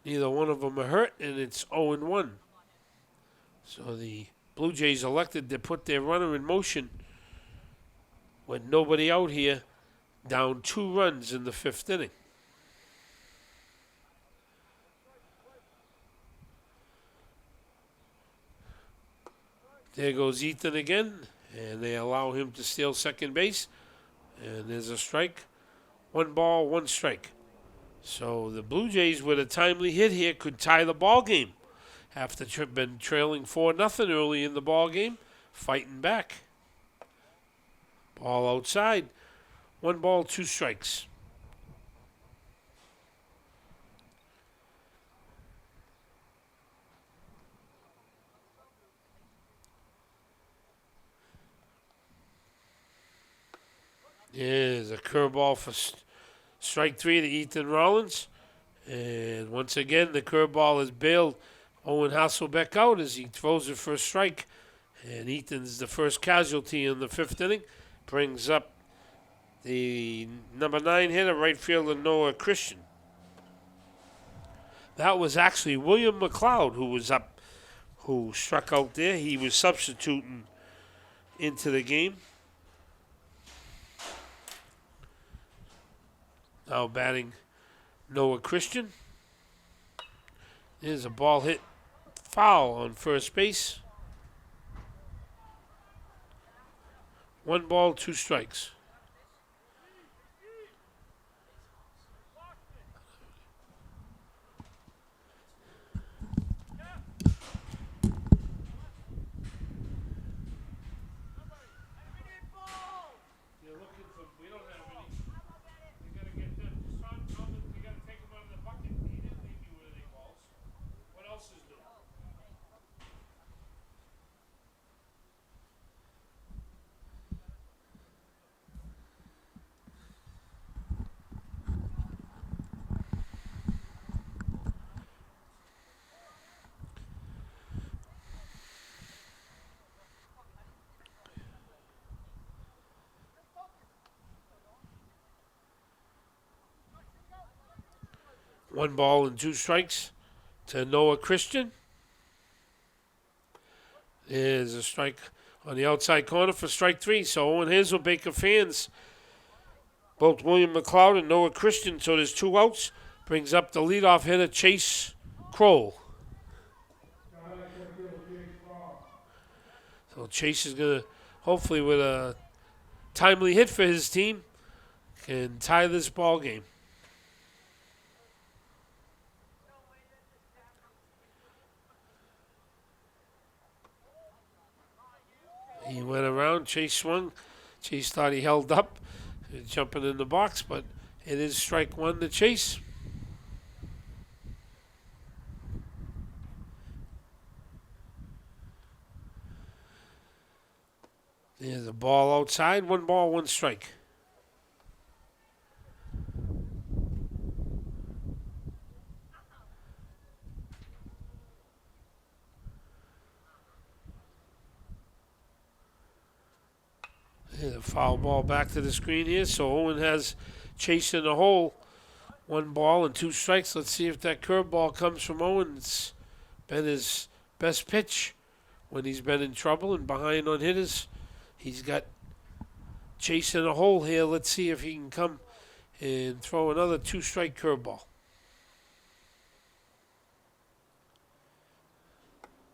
neither one of them are hurt, and it's 0-1. So the Blue Jays elected to put their runner in motion with nobody out here, down 2 runs in the 5th inning. There goes Ethan again, and they allow him to steal second base. And there's a strike. 1 ball, 1 strike. So the Blue Jays, with a timely hit here, could tie the ball game after been trailing 4-0 early in the ball game, fighting back. Ball outside. 1 ball, 2 strikes. There's a curveball for strike 3 to Ethan Rollins. And once again, the curveball is bailed Owen Hasselbeck out as he throws it for a strike. And Ethan's the first casualty in the 5th inning. Brings up the number 9 hitter, right fielder Noah Christian. That was actually William McLeod who was up, who struck out there. He was substituting into the game. Now batting Noah Christian. There's a ball hit foul on first base. 1 ball, 2 strikes. One ball and 2 strikes to Noah Christian. There's a strike on the outside corner for strike 3. So Owen Hazelbaker fans, both William McLeod and Noah Christian, so there's 2 outs. Brings up the leadoff hitter, Chase Kroll. So Chase is going to, hopefully with a timely hit for his team, can tie this ball game. He went around, Chase swung. Chase thought he held up, jumping in the box, but it is strike 1 to Chase. There's a ball outside, 1 ball, 1 strike. There's a foul ball back to the screen here. So Owen has Chase in the hole. 1 ball and 2 strikes. Let's see if that curveball comes from Owen. It's been his best pitch when he's been in trouble and behind on hitters. He's got Chase in a hole here. Let's see if he can come and throw another 2-strike curveball.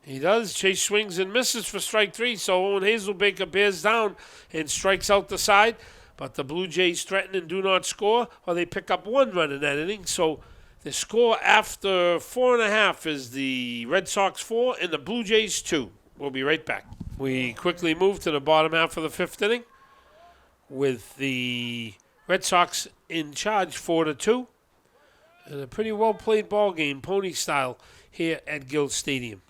He does. Chase swings and misses for strike 3. So Owen Hazelbaker bears down and strikes out the side. But the Blue Jays threaten and do not score, or they pick up 1 run in that inning. So The score after 4.5 is the Red Sox 4 and the Blue Jays 2. We'll be right back. We quickly move to the bottom half of the fifth inning with the Red Sox in charge 4-2. And a pretty well played ball game, pony style, here at Gill Stadium.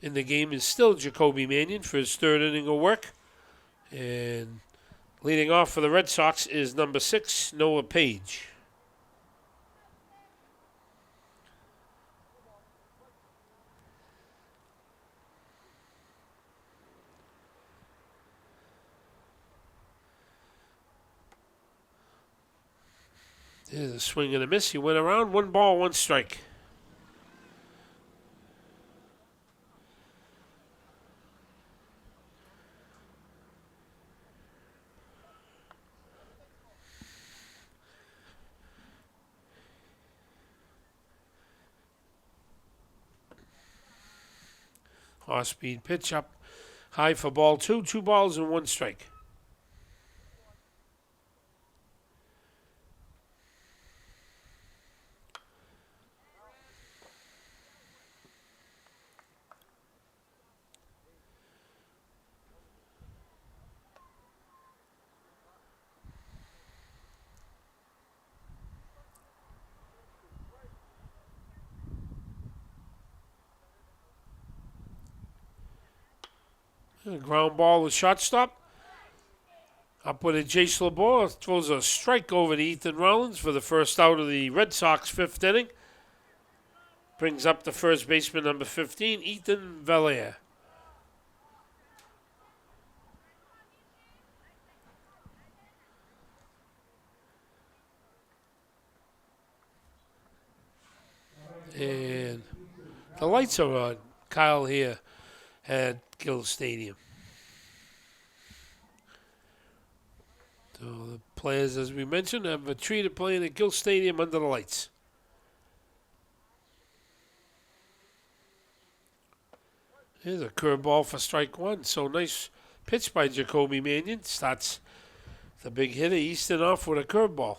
In the game is still Jacoby Mannion for his third inning of work. And leading off for the Red Sox is number 6, Noah Page. There's a swing and a miss. He went around. 1 ball, 1 strike. Off-speed pitch up high for ball 2. 2 balls and 1 strike. A ground ball with shortstop. Up with it, Jace LeBoer throws a strike over to Ethan Rollins for the first out of the Red Sox fifth inning. Brings up the first baseman, number 15, Ethan Valliere. And the lights are on, Kyle, here at Gill Stadium. So the players, as we mentioned, have a treat of playing at Gill Stadium under the lights. Here's a curveball for strike 1. So nice pitch by Jacoby Mannion. Starts the big hitter Easton off with a curveball.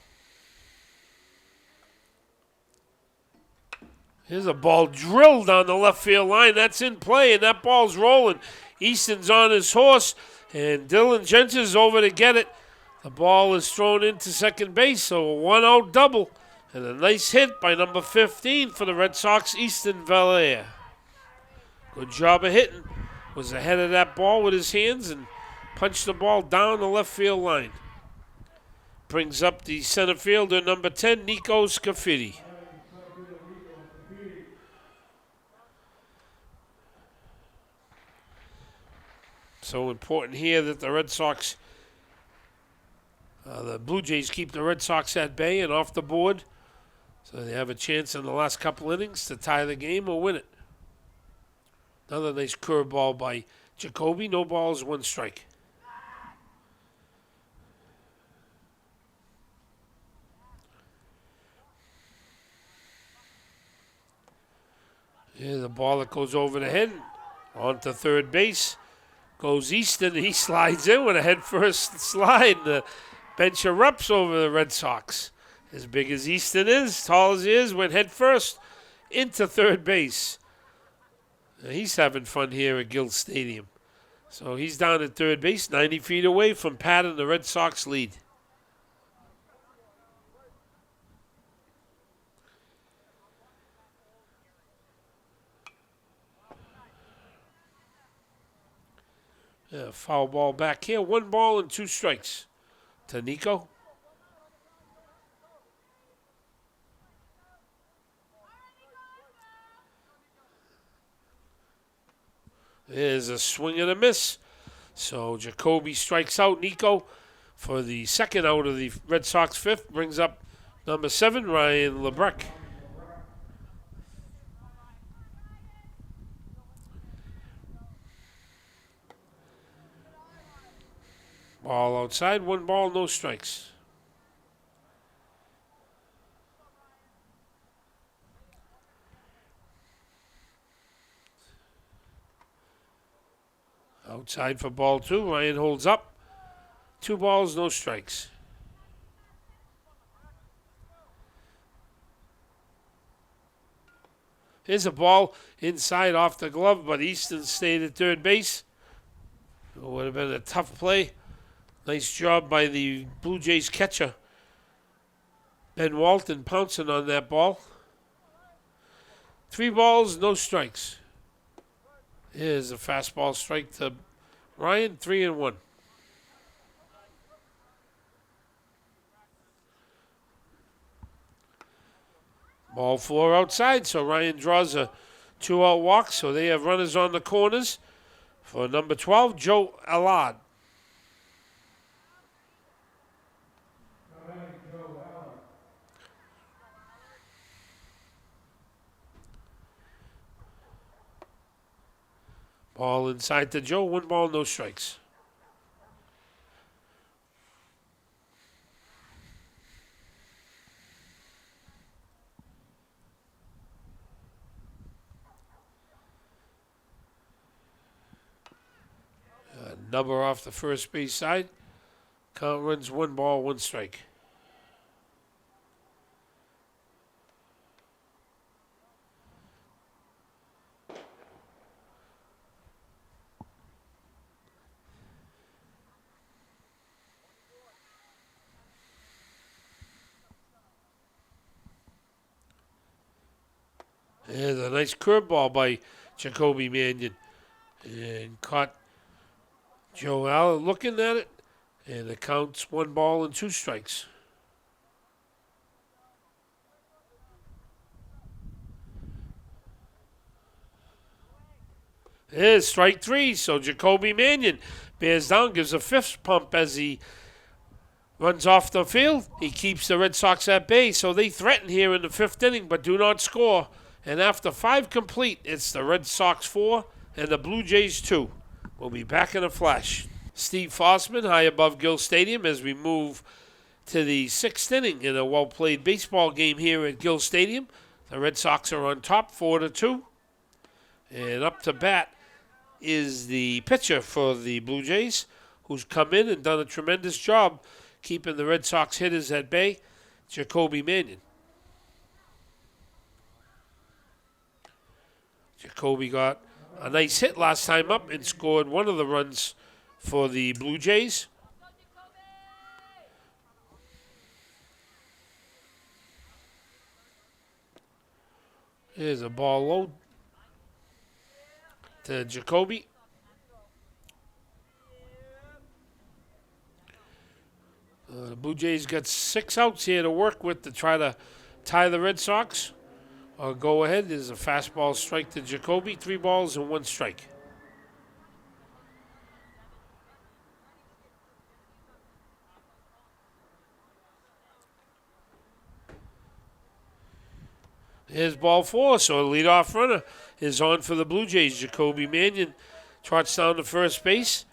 Here's a ball drilled down the left field line. That's in play, and that ball's rolling. Easton's on his horse, and Dylan Gents is over to get it. The ball is thrown into second base, so a 1-out double. And a nice hit by number 15 for the Red Sox, Easton Valliere. Good job of hitting. Was ahead of that ball with his hands and punched the ball down the left field line. Brings up the center fielder, number 10, Nico Scafidi. So important here that the Red Sox, the Blue Jays keep the Red Sox at bay and off the board. So they have a chance in the last couple innings to tie the game or win it. Another nice curveball by Jacoby. No balls, 1 strike. Here's a ball that goes over the head. On to third base. Goes Easton. He slides in with a head-first slide. The bench erupts over the Red Sox. As big as Easton is, tall as he is, went head-first into third base. Now he's having fun here at Gill Stadium. So he's down at third base, 90 feet away from patting the Red Sox lead. Yeah, foul ball back here. 1 ball and 2 strikes to Nico. There's a swing and a miss. So Jacoby strikes out Nico for the second out of the Red Sox fifth. Brings up number 7, Ryan LeBrecq. Ball outside, 1 ball, no strikes. Outside for ball 2. Ryan holds up. 2 balls, no strikes. Here's a ball inside off the glove, but Easton stayed at third base. It would have been a tough play. Nice job by the Blue Jays catcher, Ben Walton, pouncing on that ball. 3 balls, no strikes. Here's a fastball strike to Ryan, 3-1. Ball 4 outside, so Ryan draws a 2-out walk, so they have runners on the corners for number 12, Joe Alad. Ball inside to Joe, 1 ball, no strikes. Number off the first base side. Count runs 1 ball, 1 strike. There's a nice curveball by Jacoby Mannion. And caught Joe Allen looking at it. And it counts 1 ball and 2 strikes. There's strike 3. So Jacoby Mannion bears down, gives a 5th pump as he runs off the field. He keeps the Red Sox at bay. So they threaten here in the 5th inning, but do not score. And after 5 complete, it's the Red Sox 4 and the Blue Jays 2. We'll be back in a flash. Steve Fossman high above Gill Stadium as we move to the 6th inning in a well-played baseball game here at Gill Stadium. The Red Sox are on top 4-2. And up to bat is the pitcher for the Blue Jays, who's come in and done a tremendous job keeping the Red Sox hitters at bay, Jacoby Mannion. Jacoby got a nice hit last time up and scored 1 of the runs for the Blue Jays. Here's a ball low to Jacoby. The Blue Jays got 6 outs here to work with to try to tie the Red Sox. I'll go ahead. There's a fastball strike to Jacoby. 3 balls and 1 strike. Here's ball 4. So the leadoff runner is on for the Blue Jays. Jacoby Mannion trots down to first base.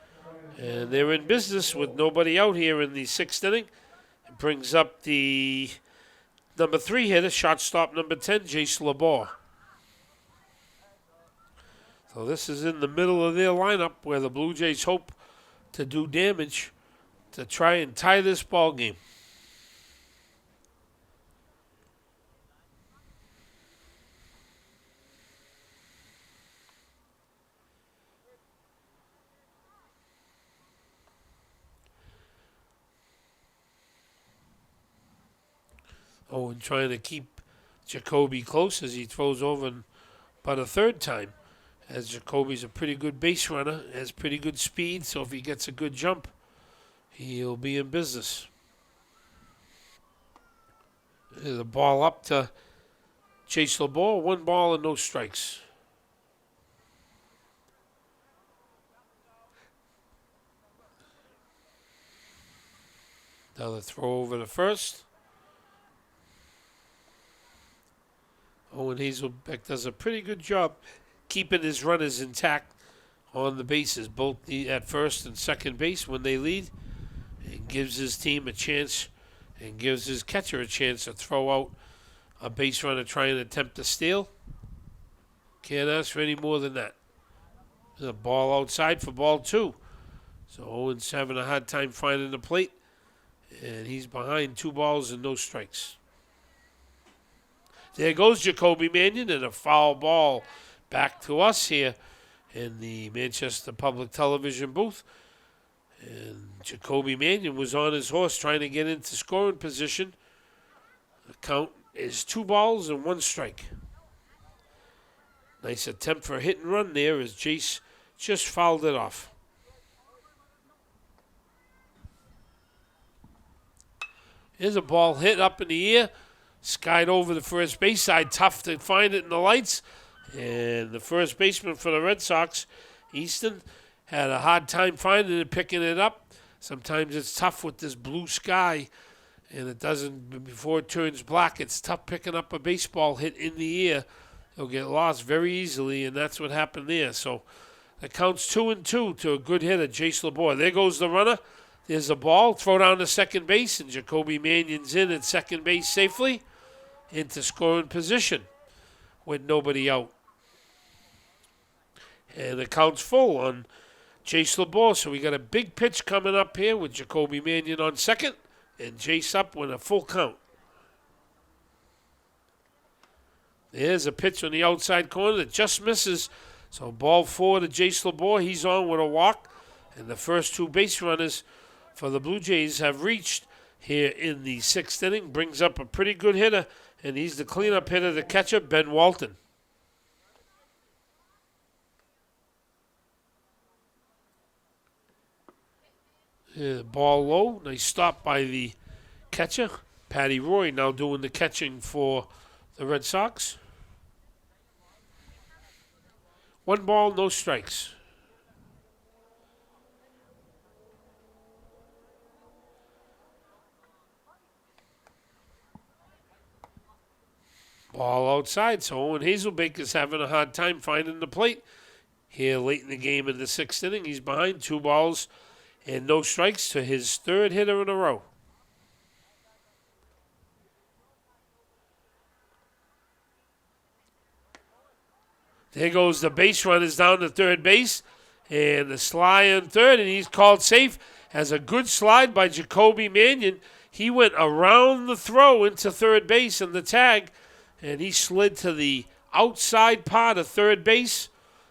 And they're in business with nobody out here in the 6th inning. It brings up the number 3 hitter, shortstop number 10, Jace LeBeau. So this is in the middle of their lineup where the Blue Jays hope to do damage to try and tie this ball game. And trying to keep Jacoby close as he throws over but a 3rd time. As Jacoby's a pretty good base runner, has pretty good speed, so if he gets a good jump, he'll be in business. There's a ball up to Chase LeBeau, 1 ball and no strikes. Another throw over to first. Owen Hazelbeck does a pretty good job keeping his runners intact on the bases, both at first and second base when they lead, and gives his team a chance and gives his catcher a chance to throw out a base runner trying to attempt to steal. Can't ask for any more than that. There's a ball outside for ball 2. So Owen's having a hard time finding the plate, and he's behind 2 balls and no strikes. There goes Jacoby Mannion and a foul ball back to us here in the Manchester Public Television booth. And Jacoby Mannion was on his horse trying to get into scoring position. The count is 2 balls and 1 strike. Nice attempt for a hit and run there as Jace just fouled it off. Here's a ball hit up in the air, skied over the first base side. Tough to find it in the lights. And the first baseman for the Red Sox, Easton, had a hard time finding it, picking it up. Sometimes it's tough with this blue sky, and it doesn't, before it turns black, it's tough picking up a baseball hit in the air. He'll get lost very easily, and that's what happened there. So it counts 2-2 to a good hitter, Jace LeBoy. There goes the runner. There's the ball. Throw down to second base, and Jacoby Mannion's in at second base safely into scoring position with nobody out. And the count's full on Jace LeBoy. So we got a big pitch coming up here with Jacoby Mannion on second and Jace up with a full count. There's a pitch on the outside corner that just misses. So ball 4 to Jace LeBoy. He's on with a walk. And the first 2 base runners for the Blue Jays have reached here in the 6th inning. Brings up a pretty good hitter. And he's the cleanup hitter, the catcher, Ben Walton. Ball low. Nice stop by the catcher. Patty Roy now doing the catching for the Red Sox. 1 ball, no strikes. Ball outside, so Owen Hazelbaker's having a hard time finding the plate here late in the game in the 6th inning. He's behind 2 balls and no strikes to his 3rd hitter in a row. There goes the base runners down to third base. And the slide on third, and he's called safe. Has a good slide by Jacoby Mannion. He went around the throw into third base and the tag, and he slid to the outside part of third base,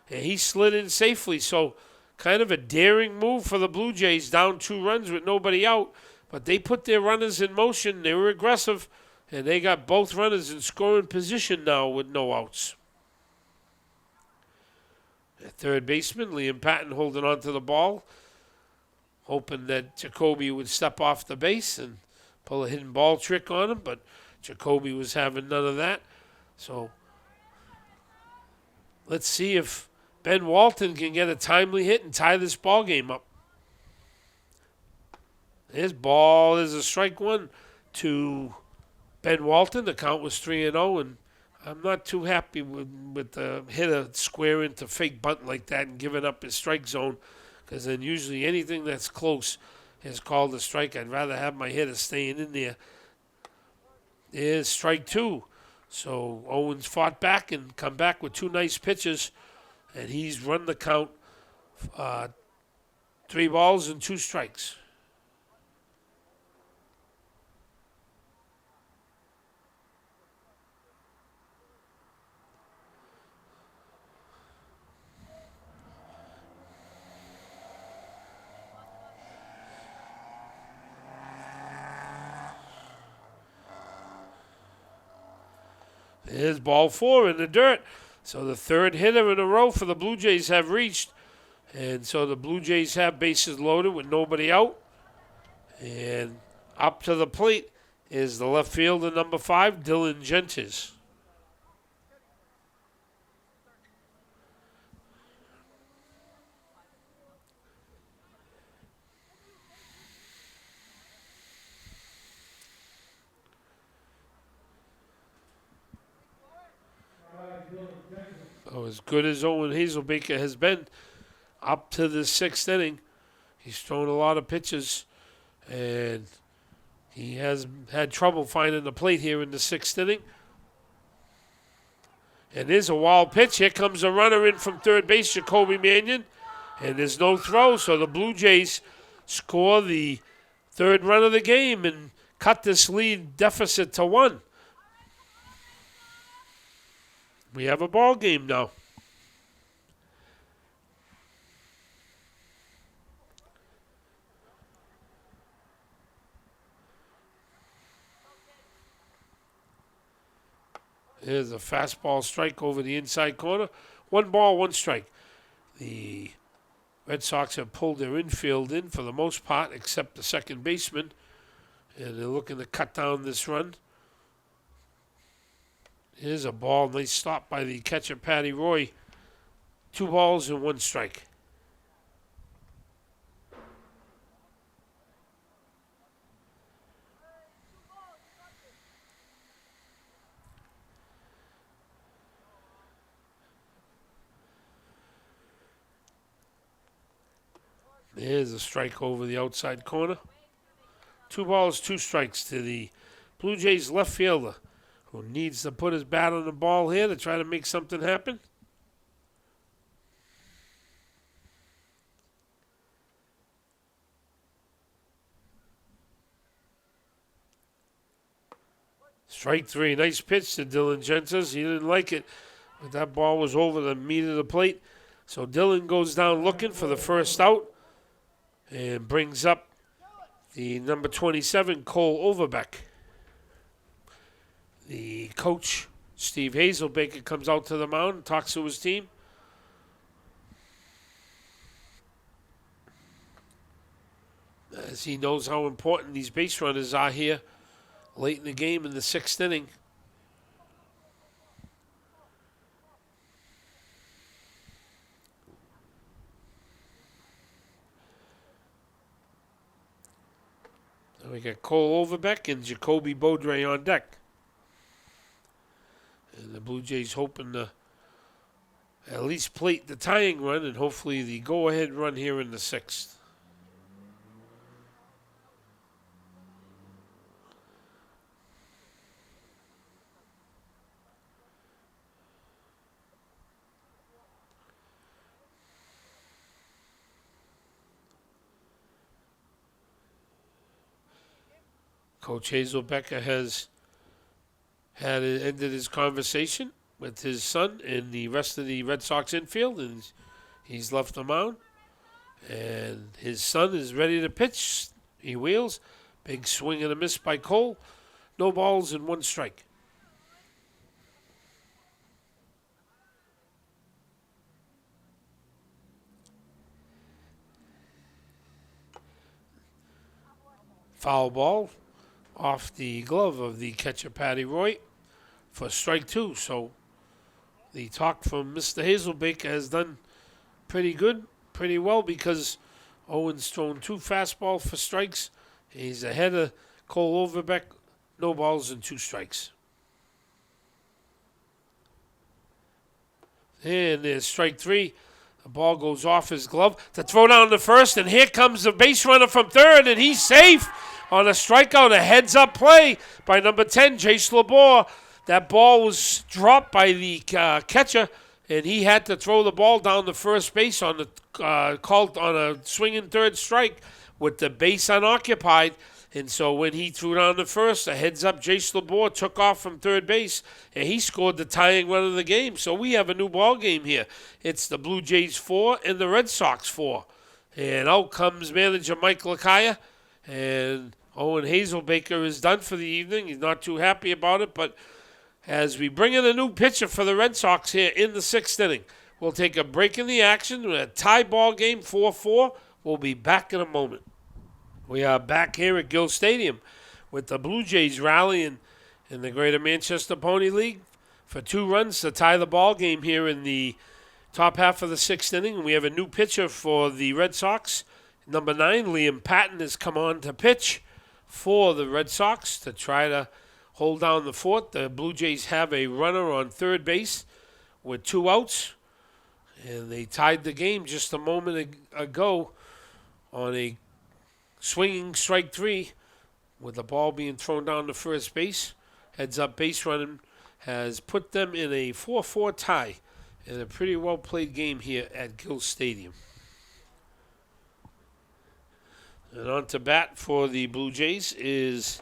and he slid in safely. So kind of a daring move for the Blue Jays, down 2 runs with nobody out. But they put their runners in motion. They were aggressive, and they got both runners in scoring position now with no outs. At third baseman, Liam Patton holding on to the ball, hoping that Jacoby would step off the base and pull a hidden ball trick on him, but Jacoby was having none of that. So let's see if Ben Walton can get a timely hit and tie this ball game up. His ball is a strike 1 to Ben Walton. The count was 3-0, and I'm not too happy with the hitter square into fake bunt like that and giving up his strike zone, because then usually anything that's close is called a strike. I'd rather have my hitter staying in there. There's strike 2. So Owens fought back and come back with 2 nice pitches, and he's run the count 3 balls and 2 strikes. There's ball 4 in the dirt. So the 3rd hitter in a row for the Blue Jays have reached. And so the Blue Jays have bases loaded with nobody out. And up to the plate is the left fielder, number 5, Dylan Gentes. As good as Owen Hazelbaker has been up to the 6th inning, he's thrown a lot of pitches, and he has had trouble finding the plate here in the 6th inning. And there's a wild pitch. Here comes a runner in from third base, Jacoby Mannion, and there's no throw, so the Blue Jays score the 3rd run of the game and cut this lead deficit to 1. We have a ball game now. Here's a fastball strike over the inside corner. 1 ball, 1 strike. The Red Sox have pulled their infield in for the most part, except the second baseman. And they're looking to cut down this run. Here's a ball. Nice stop by the catcher, Patty Roy. 2 balls and 1 strike. There's a strike over the outside corner. 2 balls, 2 strikes to the Blue Jays left fielder, who needs to put his bat on the ball here to try to make something happen. Strike 3. Nice pitch to Dylan Gentes. He didn't like it, but that ball was over the meat of the plate. So Dylan goes down looking for the first out and brings up the number 27, Cole Overbeck. The coach, Steve Hazelbaker, comes out to the mound and talks to his team. As he knows how important these base runners are here late in the game in the 6th inning. We got Cole Overbeck and Jacoby Beaudry on deck. And the Blue Jays hoping to at least plate the tying run and hopefully the go-ahead run here in the 6th. Coach Hazelbecker has ended his conversation with his son and the rest of the Red Sox infield, and he's left the mound. And his son is ready to pitch. He wheels. Big swing and a miss by Cole. No balls and 1 strike. Foul ball off the glove of the catcher, Patty Roy, for strike 2. So the talk from Mr. Hazelbeck has done pretty good, pretty well, because Owen's thrown 2 fastballs for strikes. He's ahead of Cole Overbeck, no balls and 2 strikes. And there's strike 3. The ball goes off his glove to throw down the first, and here comes the base runner from third, and he's safe on a strikeout, a heads-up play by number 10, Jace LeBoer. That ball was dropped by the catcher, and he had to throw the ball down the first base on the called on a swinging third strike with the base unoccupied. And so when he threw down the first, a heads-up, Jace LeBoer took off from third base, and he scored the tying run of the game. So we have a new ball game here. It's the Blue Jays 4 and the Red Sox 4. And out comes manager Mike Lakaya, and Owen Hazelbaker is done for the evening. He's not too happy about it, but as we bring in a new pitcher for the Red Sox here in the 6th inning, we'll take a break in the action. A tie ball game, 4-4. We'll be back in a moment. We are back here at Gill Stadium with the Blue Jays rallying in the Greater Manchester Pony League for 2 runs to tie the ball game here in the top half of the 6th inning. And we have a new pitcher for the Red Sox. Number 9, Liam Patton, has come on to pitch for the Red Sox to try to hold down the fort. The Blue Jays have a runner on third base with 2 outs, and they tied the game just a moment ago on a swinging strike 3 with the ball being thrown down to first base. Heads-up base running has put them in a 4-4 tie in a pretty well-played game here at Gill Stadium. And on to bat for the Blue Jays is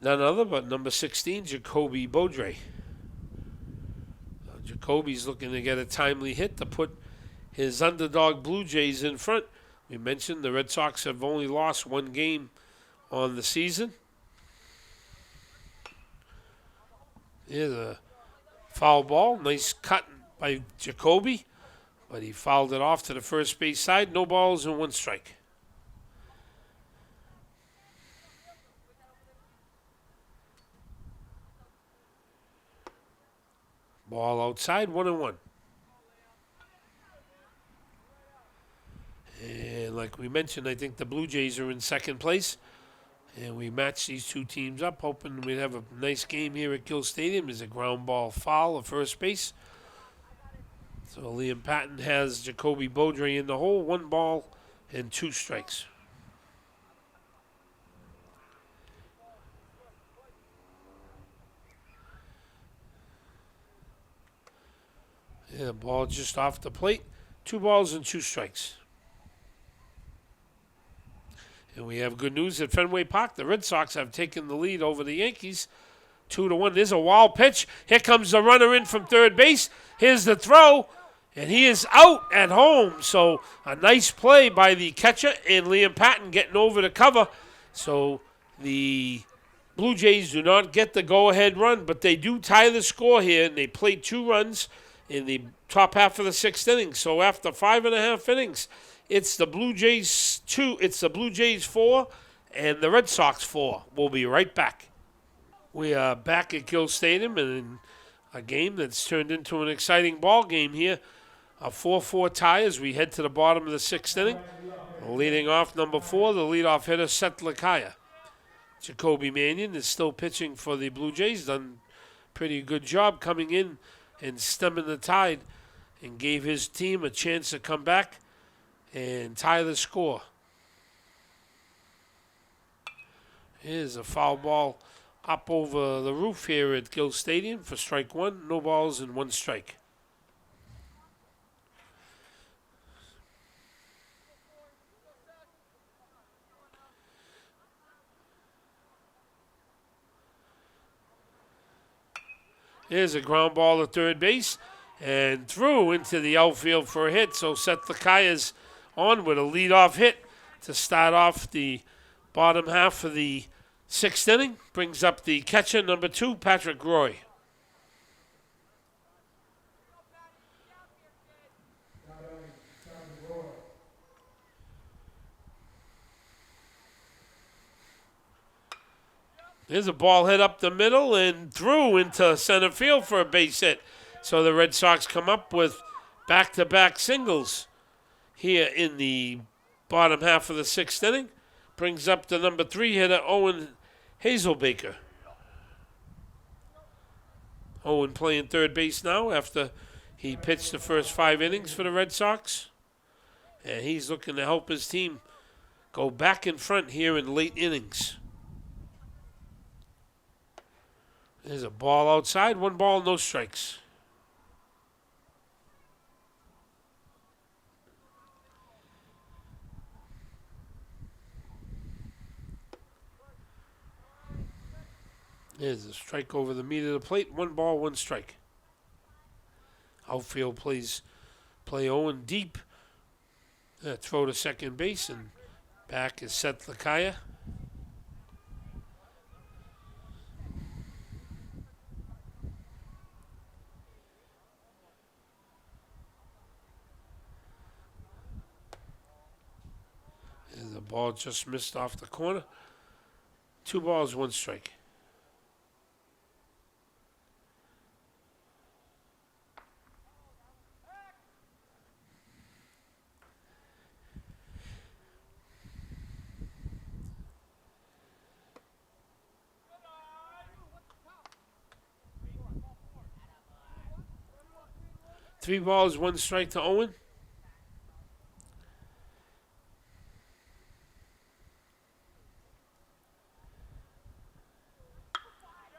none other but number 16, Jacoby Beaudry. Jacoby's looking to get a timely hit to put his underdog Blue Jays in front. We mentioned the Red Sox have only lost one game on the season. Here's a foul ball. Nice cut by Jacoby, but he fouled it off to the first base side. No balls and one strike. Ball outside, 1-1. And like we mentioned, I think the Blue Jays are in second place. And we match these two teams up, hoping we'd have a nice game here at Gill Stadium. There's a ground ball foul at first base. So Liam Patton has Jacoby Beaudry in the hole, 1 ball and 2 strikes. Yeah, ball just off the plate, 2 balls and 2 strikes. And we have good news at Fenway Park. The Red Sox have taken the lead over the Yankees, 2-1. There's a wild pitch. Here comes the runner in from third base. Here's the throw, and he is out at home. So a nice play by the catcher and Liam Patton getting over the cover. So the Blue Jays do not get the go-ahead run, but they do tie the score here, and they played 2 runs in the top half of the 6th inning. So after 5.5 innings, it's the Blue Jays 2, it's the Blue Jays 4, and the Red Sox 4. We'll be right back. We are back at Gill Stadium and in a game that's turned into an exciting ball game here. A 4-4 tie as we head to the bottom of the 6th inning. Leading off number 4, the leadoff hitter, Seth Lakaya. Jacoby Mannion is still pitching for the Blue Jays. Done a pretty good job coming in and stemming the tide and gave his team a chance to come back and tie the score. Here's a foul ball up over the roof here at Gill Stadium for strike 1. No balls and 1 strike. Here's a ground ball to third base and through into the outfield for a hit. So Seth Lakaya's on with a leadoff hit to start off the bottom half of the 6th inning. Brings up the catcher, number 2, Patrick Roy. There's a ball hit up the middle and through into center field for a base hit. So the Red Sox come up with back-to-back singles here in the bottom half of the 6th inning. Brings up the number 3 hitter, Owen Hazelbaker. Owen playing third base now after he pitched the first 5 innings for the Red Sox. And he's looking to help his team go back in front here in late innings. There's a ball outside, 1 ball, no strikes. There's a strike over the meat of the plate, 1 ball, 1 strike. Outfield play Owen deep. Throw to second base, and back is Seth Lakaya. The ball just missed off the corner. 2 balls, 1 strike. Three balls, 1 strike to Owen.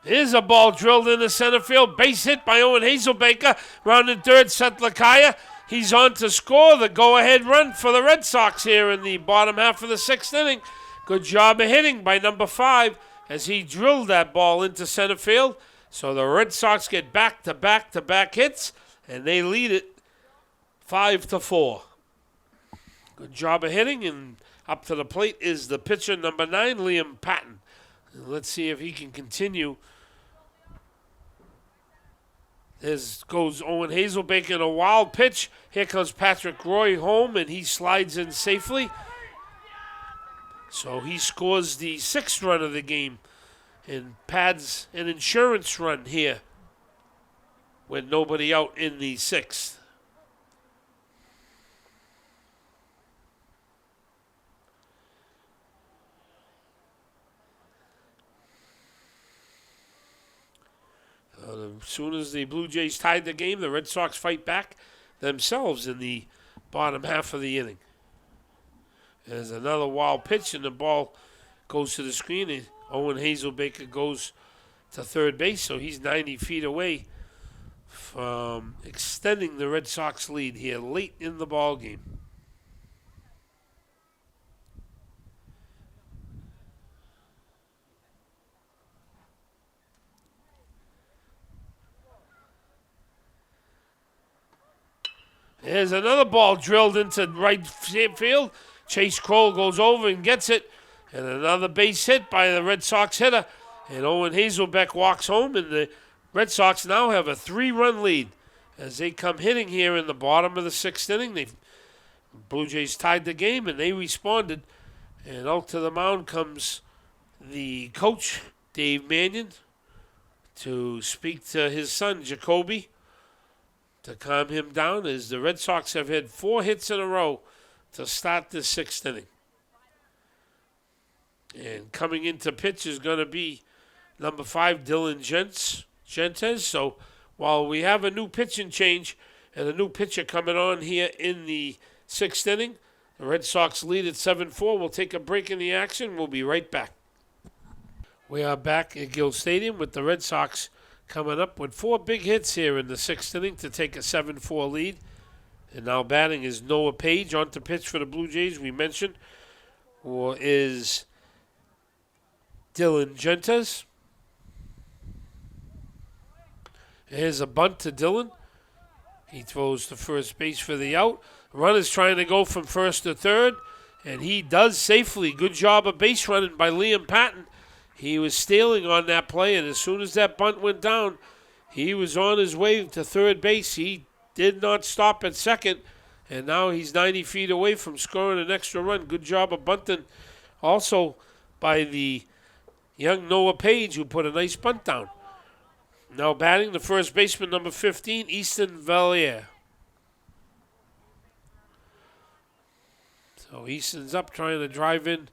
Here's a ball drilled into center field. Base hit by Owen Hazelbaker. Rounded third, Seth Lakaya. He's on to score the go-ahead run for the Red Sox here in the bottom half of the 6th inning. Good job of hitting by number 5 as he drilled that ball into center field So the Red Sox get back-to-back-to-back hits, and they lead it 5-4. Good job of hitting, and up to the plate is the pitcher, number 9, Liam Patton. And let's see if he can continue. There goes Owen Hazelbaker in a wild pitch. Here comes Patrick Roy home, and he slides in safely. So he scores the 6th run of the game and pads an insurance run here with nobody out in the 6th. As soon as the Blue Jays tied the game, the Red Sox fight back themselves in the bottom half of the inning. There's another wild pitch, and the ball goes to the screen. And Owen Hazelbaker goes to third base, so he's 90 feet away from extending the Red Sox lead here late in the ball game. There's another ball drilled into right field. Chase Kroll goes over and gets it. And another base hit by the Red Sox hitter. And Owen Hazelbeck walks home, and the Red Sox now have a 3-run lead as they come hitting here in the bottom of the 6th inning. The Blue Jays tied the game, and they responded. And out to the mound comes the coach, Dave Mannion, to speak to his son, Jacoby, to calm him down, as the Red Sox have had 4 hits in a row to start the 6th inning. And coming into pitch is going to be number 5, Dylan Gentes. So while we have a new pitching change and a new pitcher coming on here in the 6th inning, the Red Sox lead at 7-4. We'll take a break in the action. We'll be right back. We are back at Gill Stadium with the Red Sox coming up with 4 big hits here in the 6th inning to take a 7-4 lead. And now batting is Noah Page. On to pitch for the Blue Jays, we mentioned, or is Dylan Gentes. Here's a bunt to Dylan. He throws to first base for the out. Runner's trying to go from first to third, and he does safely. Good job of base running by Liam Patton. He was stealing on that play, and as soon as that bunt went down, he was on his way to third base. He did not stop at second, and now he's 90 feet away from scoring an extra run. Good job of bunting also by the young Noah Page, who put a nice bunt down. Now batting the first baseman, number 15, Easton Valliere. So Easton's up trying to drive in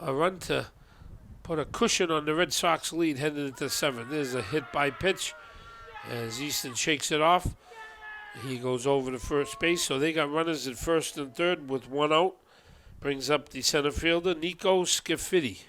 a run to put a cushion on the Red Sox lead heading into 7th. There's a hit by pitch as Easton shakes it off. He goes over to first base, so they got runners at first and third with 1 out. Brings up the center fielder, Nico Scaffidi.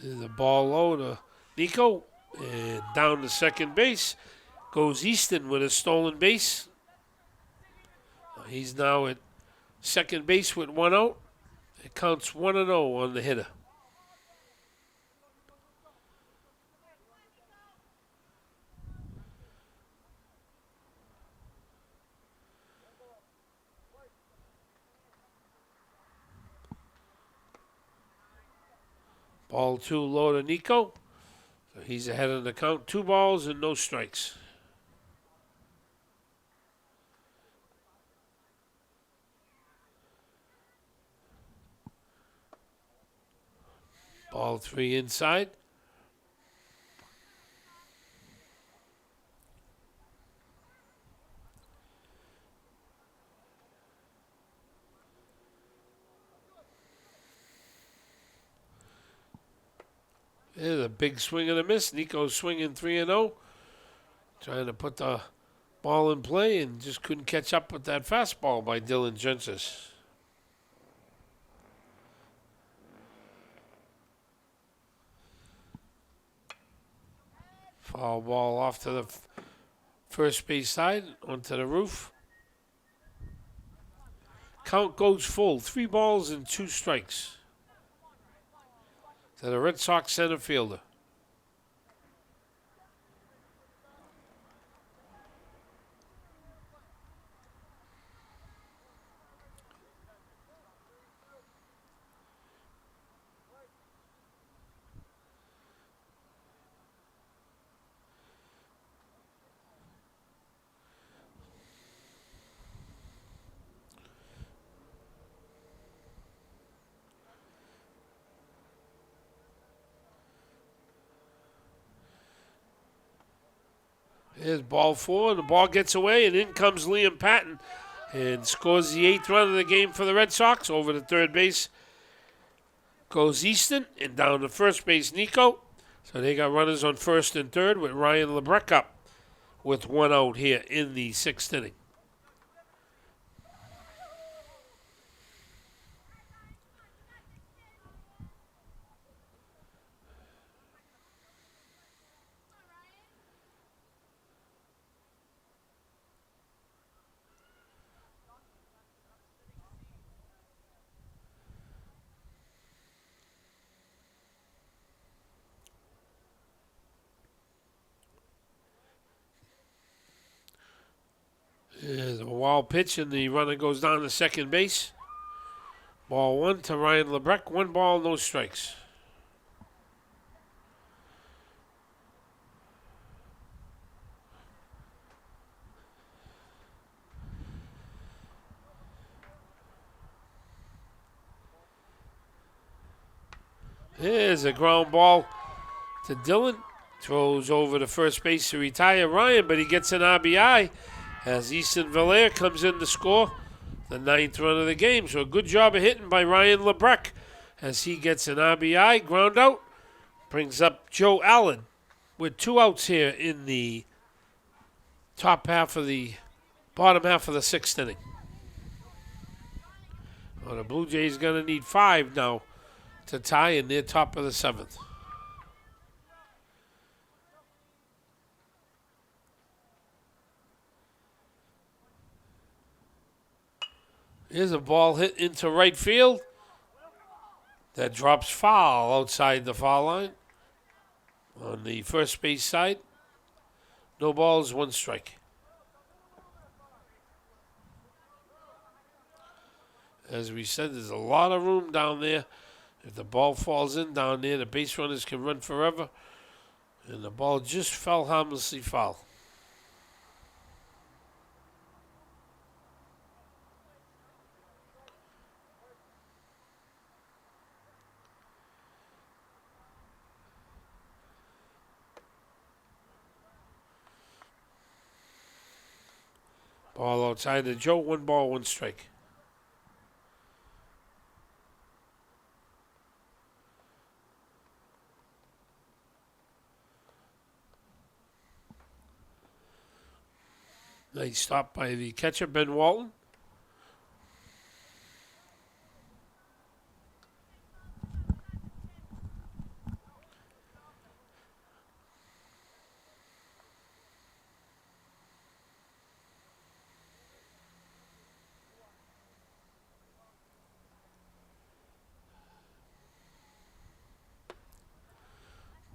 The ball low to Nico, and down to second base goes Easton with a stolen base. He's now at second base with 1 out. It counts 1-0 on the hitter. Ball 2 low to Nico. So he's ahead of the count. 2 balls and no strikes. Ball 3 inside. Here's a big swing and a miss. Nico swinging 3-0. Trying to put the ball in play and just couldn't catch up with that fastball by Dylan Jensis. Foul ball off to the first base side, onto the roof. Count goes full. 3 balls and 2 strikes to the Red Sox center fielder. Here's ball 4, and the ball gets away, and in comes Liam Patton and scores the 8th run of the game for the Red Sox. Over to third base goes Easton, and down to first base Nico. So they got runners on first and third with Ryan LeBrecq up with 1 out here in the 6th inning. There's a wild pitch, and the runner goes down to second base. Ball 1 to Ryan LeBrecq. 1 ball, no strikes. There's a ground ball to Dylan. Throws over to first base to retire Ryan, but he gets an RBI as Easton Valaire comes in to score the 9th run of the game. So a good job of hitting by Ryan LeBrecq as he gets an RBI. Ground out. Brings up Joe Allen with 2 outs here in the bottom half of the 6th inning. Well, the Blue Jays going to need 5 now to tie in their top of the 7th. Here's a ball hit into right field that drops foul outside the foul line on the first base side. No balls, 1 strike. As we said, there's a lot of room down there. If the ball falls in down there, the base runners can run forever. And the ball just fell harmlessly foul. Ball outside to Joe. 1 ball, 1 strike. Nice stop by the catcher, Ben Walton.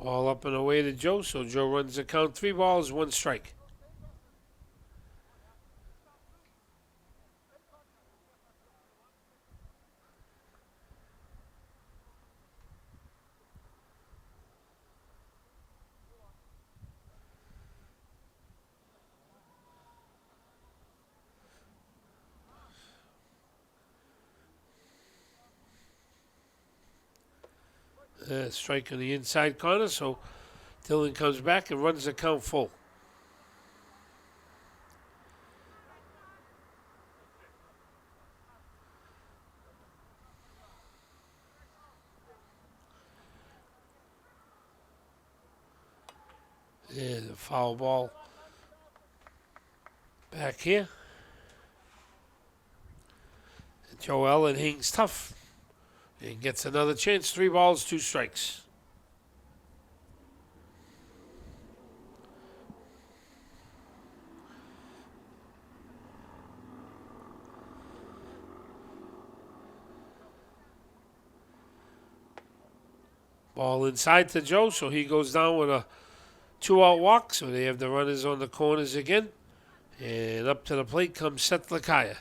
Ball up and away to Joe, so Joe runs the count. 3 balls, 1 strike. Strike on the inside corner, so Dylan comes back and runs the count full. foul ball back here. And Joe Allen hangs tough and gets another chance. 3 balls, 2 strikes. Ball inside to Joe, so he goes down with a 2-out walk. So they have the runners on the corners again. And up to the plate comes Seth Lakaya.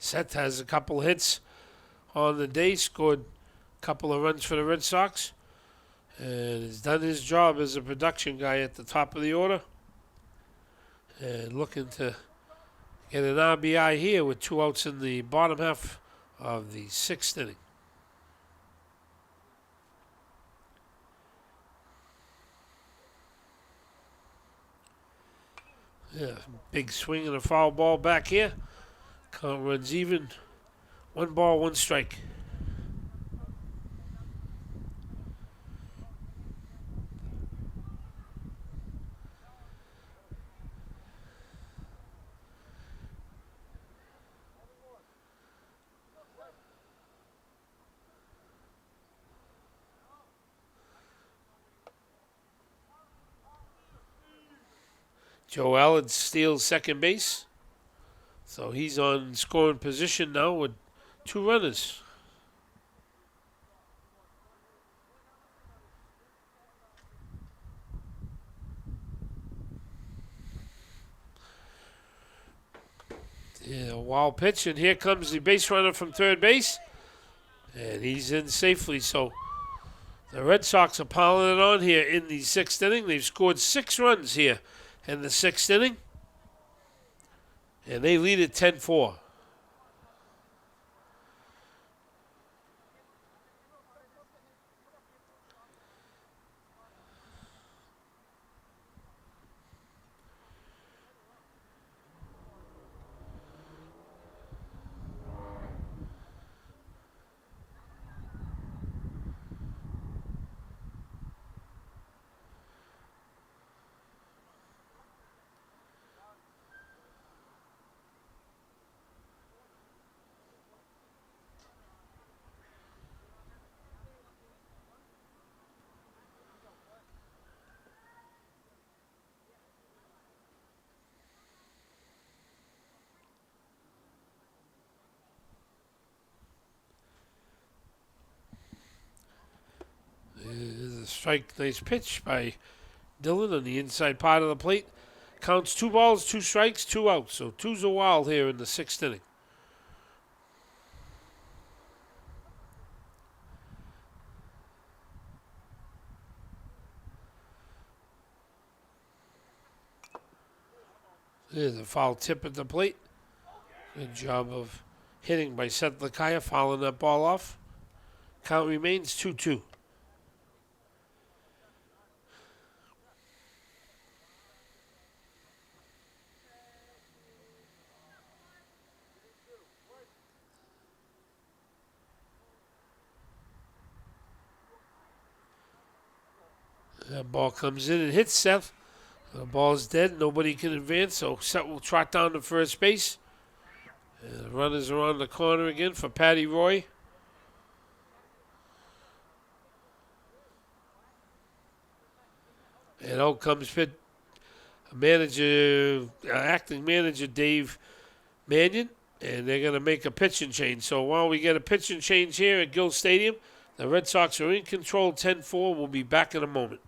Seth has a couple hits on the day, scored a couple of runs for the Red Sox, and has done his job as a production guy at the top of the order. And looking to get an RBI here with 2 outs in the bottom half of the 6th inning. Yeah, big swing and a foul ball back here. Count runs even. 1 ball, 1 strike. Joe Allen steals second base. So he's on scoring position now with 2 runners. Yeah, wild pitch, and here comes the base runner from third base. And he's in safely, so the Red Sox are piling it on here in the 6th inning. They've scored 6 runs here in the 6th inning. And they lead at 10-4. There's a strike, nice pitch by Dillon on the inside part of the plate. Counts 2 balls, 2 strikes, 2 outs. So 2's a wild here in the 6th inning. There's a foul tip at the plate. Good job of hitting by Seth Lakaya, fouling that ball off. Count remains 2-2. That ball comes in and hits Seth. The ball's dead. Nobody can advance, so Seth will trot down to first base. And the runners are on the corner again for Patty Roy. And out comes acting manager Dave Mannion, and they're going to make a pitching change. So while we get a pitching change here at Gill Stadium, the Red Sox are in control 10-4. We'll be back in a moment.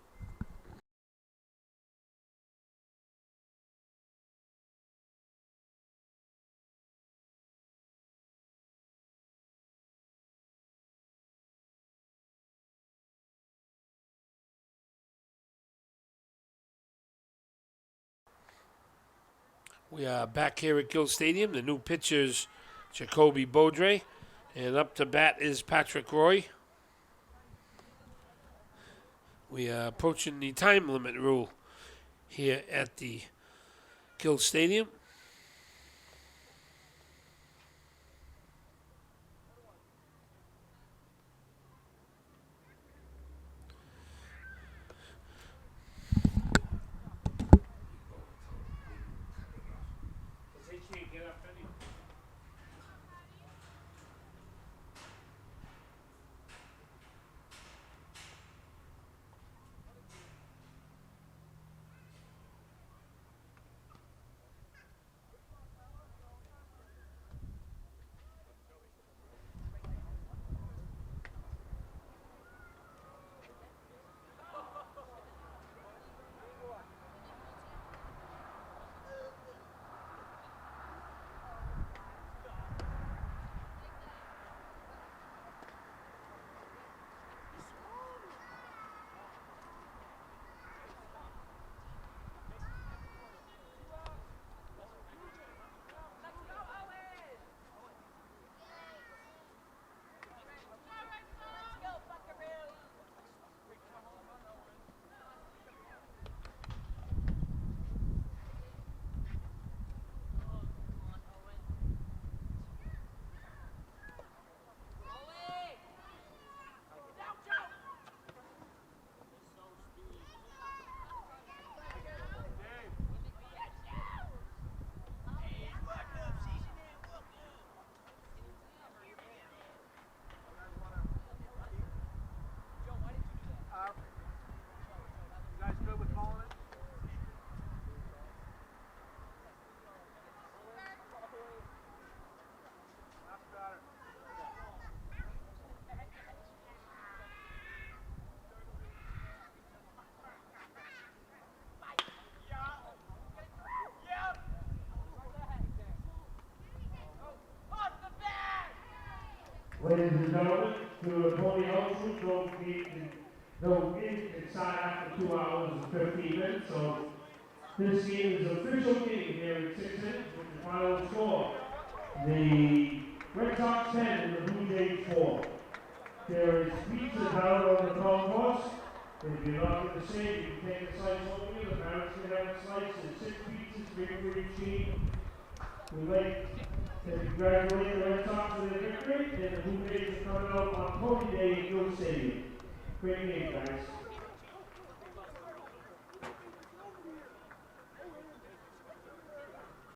We are back here at Gill Stadium. The new pitcher's Jacoby Beaudre, and up to bat is Patrick Roy. We are approaching the time limit rule here at the Guild Stadium. Ladies and gentlemen, to the Tony Elson, don't get inside after 2 hours and 15 minutes. So this game is official game here in 6 innings with the final score. The Red Sox 10 and the Blue Jays 4. There is pizza down on the concourse. If you're not going to say, you can take a slice over here. The parents can have a slice. There's 6 pizzas, 3 for each team. We'd like to congratulate the Red Sox for their victory, and the Blue Jays are coming out on Pony Day at Guild Stadium. Great game, guys.